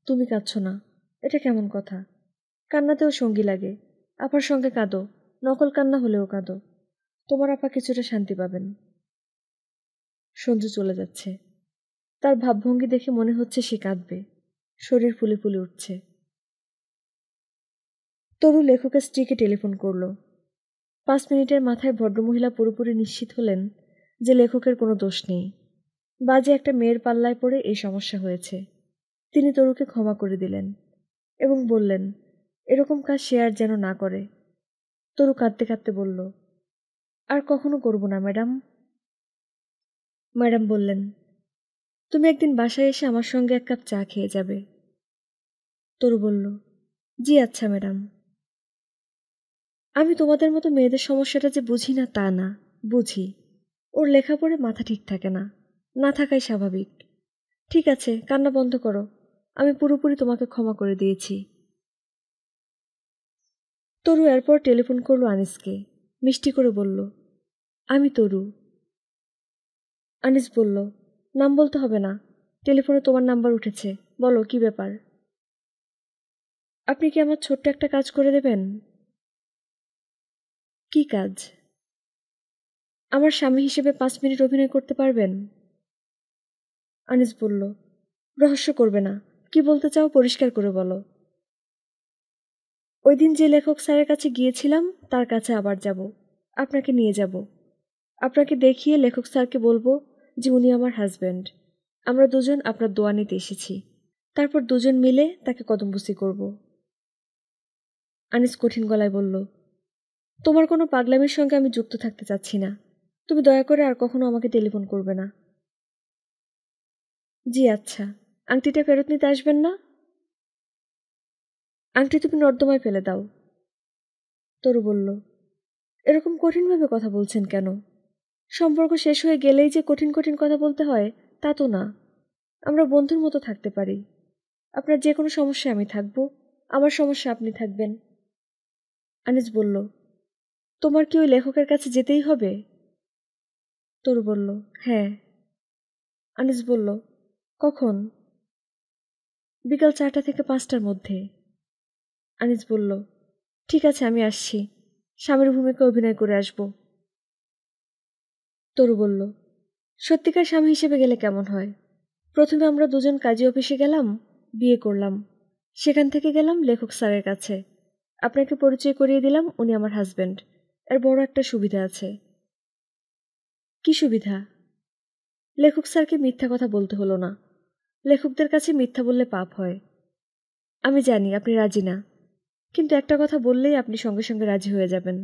তুমি কাঁদছ না, এটা কেমন কথা? কান্নাতেও সঙ্গী লাগে। আপার সঙ্গে কাঁদো, নকল কান্না হলেও কাঁদো। তোমার আপা কিছুটা শান্তি পাবেন। সঞ্জু চলে যাচ্ছে। তার ভাবভঙ্গি দেখে মনে হচ্ছে সে কাঁদবে। শরীর ফুলে ফুলে উঠছে। তরু লেখকের স্ত্রীকে টেলিফোন করল। 5 মিনিটের মাথায় ভদ্রমহিলা পুরোপুরি নিশ্চিত হলেন যে লেখকের কোনো দোষ নেই। বাজে একটা মেয়ের পাল্লায় পড়ে এই সমস্যা হয়েছে। তিনি তরুকে ক্ষমা করে দিলেন এবং বললেন, এরকম কাজ সে আর যেন না করে। তরু কাঁদতে কাঁদতে বলল, আর কখনো করব না ম্যাডাম। ম্যাডাম বললেন, তুমি একদিন বাসায় এসে আমার সঙ্গে 1 কাপ চা খেয়ে যাবে। তরু বলল, জি আচ্ছা ম্যাডাম। আমি তোমাদের মতো মেয়েদের সমস্যাটা যে বুঝি না তা না, বুঝি। ওর লেখা পড়ে মাথা ঠিক থাকে না, না থাকাই স্বাভাবিক। ঠিক আছে, কান্না বন্ধ করো, আমি পুরোপুরি তোমাকে ক্ষমা করে দিয়েছি। তরু এরপর টেলিফোন করল আনিসকে। মিষ্টি করে বলল, আমি তরু। আনিস বলল, নাম বলতে হবে না, টেলিফোনে তোমার নাম্বার উঠেছে, বলো কি ব্যাপার। আপনি কি আমার ছোট্ট একটা কাজ করে দেবেন? কি কাজ? আমার স্বামী হিসেবে 5 মিনিট অভিনয় করতে পারবেন? আনিস বলল, রহস্য করবে না, কি বলতে চাও পরিষ্কার করে বলো। ওই দিন যে লেখক স্যারের কাছে গিয়েছিলাম তার কাছে আবার যাব, আপনাকে নিয়ে যাব। আপনাকে দেখিয়ে লেখক স্যারকে বলবো যে উনি আমার হাজব্যান্ড, আমরা দুজন আপনার দোয়া নিতে এসেছি। তারপর দুজন মিলে তাকে কদমবুসি করব। আনিস কঠিন গলায় বলল, তোমার কোনো পাগলামির সঙ্গে আমি যুক্ত থাকতে চাচ্ছি না, তুমি দয়া করে আর কখনো আমাকে টেলিফোন করবে না। জি আচ্ছা, আংটিটা ফেরত নিতে আসবেন না? আংটি তুমি নর্দমায় ফেলে দাও। তরু বলল, এরকম কঠিনভাবে কথা বলছেন কেন? সম্পর্ক শেষ হয়ে গেলেই যে কঠিন কঠিন কথা বলতে হয় তা তো না। আমরা বন্ধুর মতো থাকতে পারি। আপনার যে কোনো সমস্যায় আমি থাকব, আমার সমস্যা আপনি থাকবেন। আনিস বলল, তোমার কি ওই লেখকের কাছে যেতেই হবে? তরু বলল, হ্যাঁ। আনিস বলল, কখন? বিকাল 4টা থেকে 5টার মধ্যে। আনিস বলল, ঠিক আছে, আমি আসছি, স্বামীর ভূমিকা অভিনয় করে আসব। তরু বলল, সত্যিকার স্বামী হিসেবে গেলে কেমন হয়? প্রথমে আমরা দুজন কাজী অফিসে গেলাম, বিয়ে করলাম, সেখান থেকে গেলাম লেখক স্যারের কাছে, আপনাকে পরিচয় করিয়ে দিলাম, উনি আমার হাজব্যান্ড। এর বড় একটা সুবিধা আছে। কি সুবিধা? লেখক স্যারকে মিথ্যা কথা বলতে হলো না। লেখকদের কাছে মিথ্যা বললে পাপ হয়। আমি জানি আপনি রাজি না, কিন্তু একটা কথা বললেই আপনি সঙ্গে সঙ্গে রাজি হয়ে যাবেন।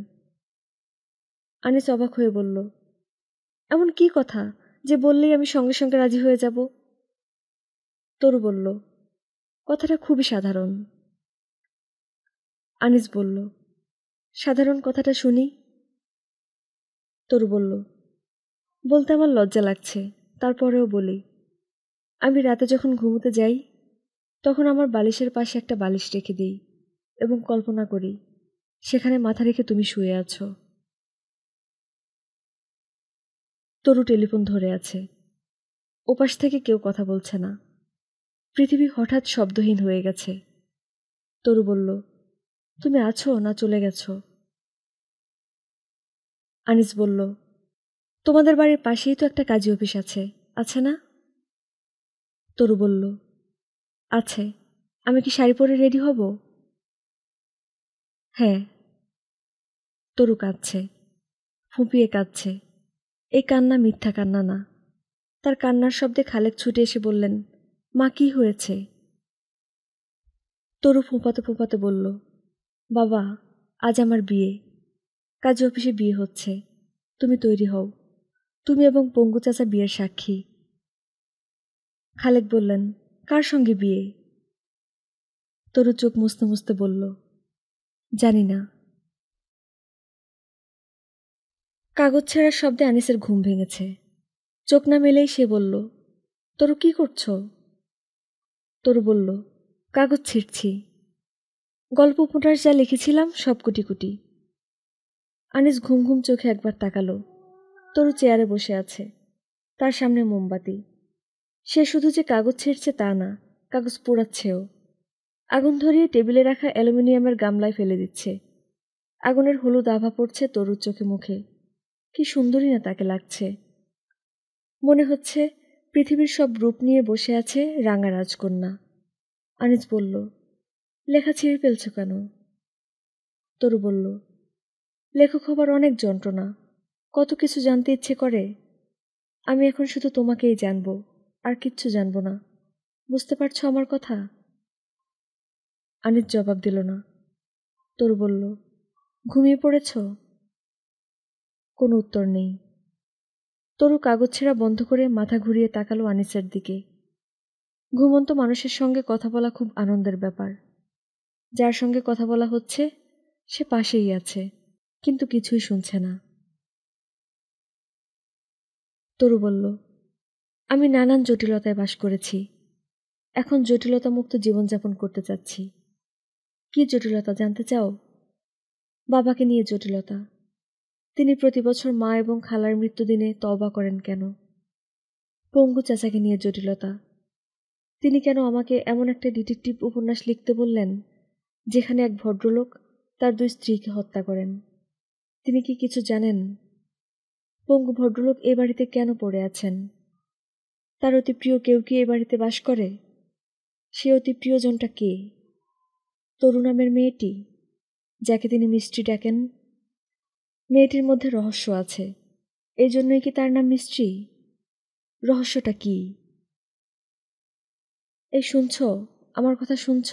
আনিস অবাক হয়ে বলল, এমন কি কথা যে বললেই আমি সঙ্গে সঙ্গে রাজি হয়ে যাব? তরু বলল, কথাটা খুবই সাধারণ। আনিস বলল, সাধারণ কথাটা শুনি। তরু বলল, বলতে আমার লজ্জা লাগছে, তারপরেও বলি। আমি রাতে যখন ঘুমোতে যাই তখন আমার বালিশের পাশে একটা বালিশ রেখে দিই এবং কল্পনা করি সেখানে মাথা রেখে তুমি শুয়ে আছো। তরু টেলিফোন ধরে আছে। ওপাশ থেকে কেউ কথা বলছে না। পৃথিবী হঠাৎ শব্দহীন হয়ে গেছে। তরু বলল, তুমি আছো না চলে গেছো? আনিস বলল, তোমাদের বাড়ির পাশেই তো একটা কাজী অফিস আছে, আছে না? তরু বলল, আছে। আমি কি শাড়ি পরে রেডি হব? হ্যাঁ। তরু কাঁদছে, ফুঁপিয়ে কাঁদছে। এই কান্না মিথ্যা কান্না না। তার কান্নার শব্দে খালেক ছুটে এসে বললেন, মা কি হয়েছে? তরু ফোঁপাতে ফোঁপাতে বলল, বাবা, আজ আমার বিয়ে। কাজী অফিসে বিয়ে হচ্ছে। তুমি তৈরি হও। তুমি এবং পঙ্গু চাচা বিয়ের সাক্ষী। খালেক বললেন, কার সঙ্গে বিয়ে? তরু চোখ মুছতে মুছতে বলল, জানি না। কাগজ ছেঁড়ার শব্দে আনিসের ঘুম ভেঙেছে। চোখ না মেলেই সে বলল, তরু কি করছো? তরু বলল, কাগজ ছিঁড়ছি। গল্প উপন্যাস যা লিখেছিলাম সব কুটি কুটি। আনিস ঘুম ঘুম চোখে একবার তাকালো। তরু চেয়ারে বসে আছে, তার সামনে মোমবাতি। সে শুধু যে কাগজ ছিঁড়ছে তা না, কাগজ পোড়াচ্ছেও। আগুন ধরিয়ে টেবিলে রাখা অ্যালুমিনিয়ামের গামলায় ফেলে দিচ্ছে। আগুনের হলুদ আভা পড়ছে তরুর চোখে মুখে। কি সুন্দরী না তাকে লাগছে। মনে হচ্ছে পৃথিবীর সব রূপ নিয়ে বসে আছে রাঙা রাজকন্যা। আনিস বলল, লেখা ছিঁড়ে ফেলছ কেন? তরু বলল, লেখক হবার অনেক যন্ত্রণা, কত কিছু জানতে ইচ্ছে করে। আমি এখন শুধু তোমাকেই জানব, আর কিচ্ছু জানব না। বুঝতে পারছো আমার কথা? আনিস জবাব দিল না। তরু বলল, ঘুমিয়ে পড়েছ? কোনো উত্তর নেই। তরু কাগজ ছেঁড়া বন্ধ করে মাথা ঘুরিয়ে তাকালো আনিসের দিকে। ঘুমন্ত মানুষের সঙ্গে কথা বলা খুব আনন্দের ব্যাপার। যার সঙ্গে কথা বলা হচ্ছে সে পাশেই আছে, কিন্তু কিছুই শুনছে না। তরু বলল, আমি নানান জটিলতায় বাস করেছি। এখন জটিলতামুক্ত জীবনযাপন করতে চাচ্ছি। কি জটিলতা জানতে চাও? বাবাকে নিয়ে জটিলতা। তিনি প্রতি বছর মা এবং খালার মৃত্যুদিনে তওবা করেন কেন? পঙ্গু চাচাকে নিয়ে জটিলতা। তিনি কেন আমাকে এমন একটা ডিটেকটিভ উপন্যাস লিখতে বললেন যেখানে এক ভদ্রলোক তার 2 স্ত্রীকে হত্যা করেন? তিনি কি কিছু জানেন? পঙ্গু ভদ্রলোক এ বাড়িতে কেন পড়ে আছেন? তার অতি প্রিয় কেউ কি এ বাড়িতে বাস করে? সে অতি প্রিয়জনটা কে? তরু নামের মেয়েটি, যাকে তিনি মিস্ট্রি ডাকেন। মেয়েটির মধ্যে রহস্য আছে, এই জন্যই কি তার নাম মিস্ট্রি? রহস্যটা কি? এই শুনছ, আমার কথা শুনছ?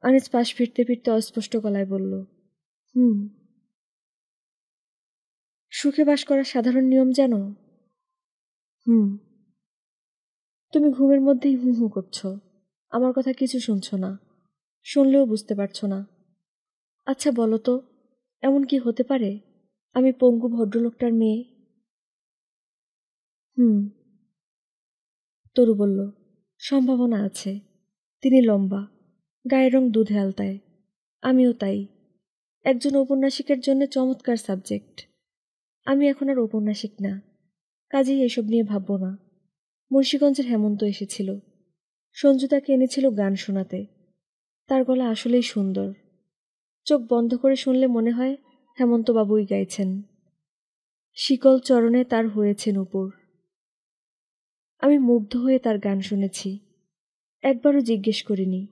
আনিস পাশ ফিরতে ফিরতে অস্পষ্ট গলায় বলল, হুম। সুখে বাস করার সাধারণ নিয়ম জানো? হুম। তুমি ঘুমের মধ্যেই হু হু করছো, আমার কথা কিছু শুনছো না, শুনলেও বুঝতে পারছো না। আচ্ছা বলো তো, এমন কি হতে পারে আমি পঙ্গু ভদ্রলোকটার মেয়ে? হুম। তরু বলল, সম্ভাবনা আছে। তিনি লম্বা, গায়ের রং দুধে আলতায়। আমিও তাই। একজন ঔপন্যাসিকের জন্য চমৎকার সাবজেক্ট। আমি এখন আর ঔপন্যাসিক না, কাজেই এসব নিয়ে ভাবব না। মুন্সিগঞ্জের হেমন্ত এসেছিল। সঞ্জু তাকে এনেছিল গান শোনাতে। তার গলা আসলেই সুন্দর। চোখ বন্ধ করে শুনলে মনে হয় হেমন্তবাবুই গাইছেন। শিকল চরণে তার হয়েছে নূপুর। আমি মুগ্ধ হয়ে তার গান শুনেছি, একবারও জিজ্ঞেস করিনি।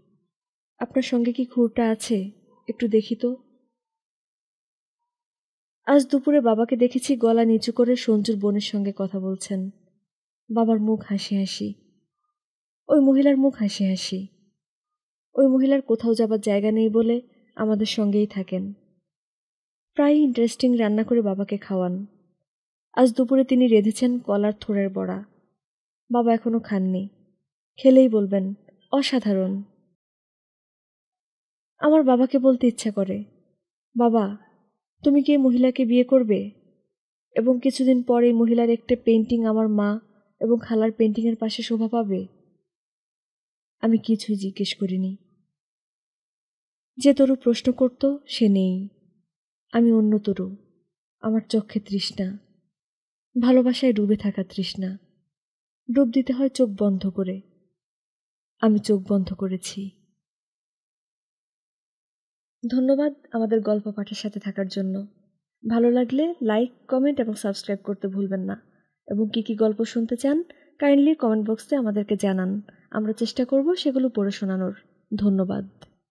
আপনার সঙ্গে কি খুরটা আছে? একটু দেখি তো। আজ দুপুরে বাবাকে দেখেছি গলা নিচু করে সঞ্জুর বোনের সঙ্গে কথা বলছেন। বাবার মুখ হাসি হাসি, ওই মহিলার মুখ হাসি হাসি। ওই মহিলার কোথাও যাবার জায়গা নেই বলে আমাদের সঙ্গেই থাকেন। প্রায়ই ইন্টারেস্টিং রান্না করে বাবাকে খাওয়ান। আজ দুপুরে তিনি রেঁধেছেন কলার থোড়ের বড়া। বাবা এখনো খাননি, খেলেই বলবেন অসাধারণ। আমার বাবাকে বলতে ইচ্ছা করে, বাবা তুমি কি এই মহিলাকে বিয়ে করবে? এবং কিছুদিন পর এই মহিলার একটা পেন্টিং আমার মা এবং খালার পেন্টিংয়ের পাশে শোভা পাবে। আমি কিছুই জিজ্ঞেস করিনি। যে তরু প্রশ্ন করত সে নেই। আমি অন্য তরু, আমার চোখে তৃষ্ণা, ভালোবাসায় ডুবে থাকা তৃষ্ণা। ডুব দিতে হয় চোখ বন্ধ করে। আমি চোখ বন্ধ করেছি। ধন্যবাদ আমাদের গল্প পাঠের সাথে থাকার জন্য। ভালো লাগলে লাইক, কমেন্ট এবং সাবস্ক্রাইব করতে ভুলবেন না। এবং কি গল্প শুনতে চান কাইন্ডলি কমেন্ট বক্সে আমাদেরকে জানান। আমরা চেষ্টা করব সেগুলো পড়ে শোনানোর। ধন্যবাদ।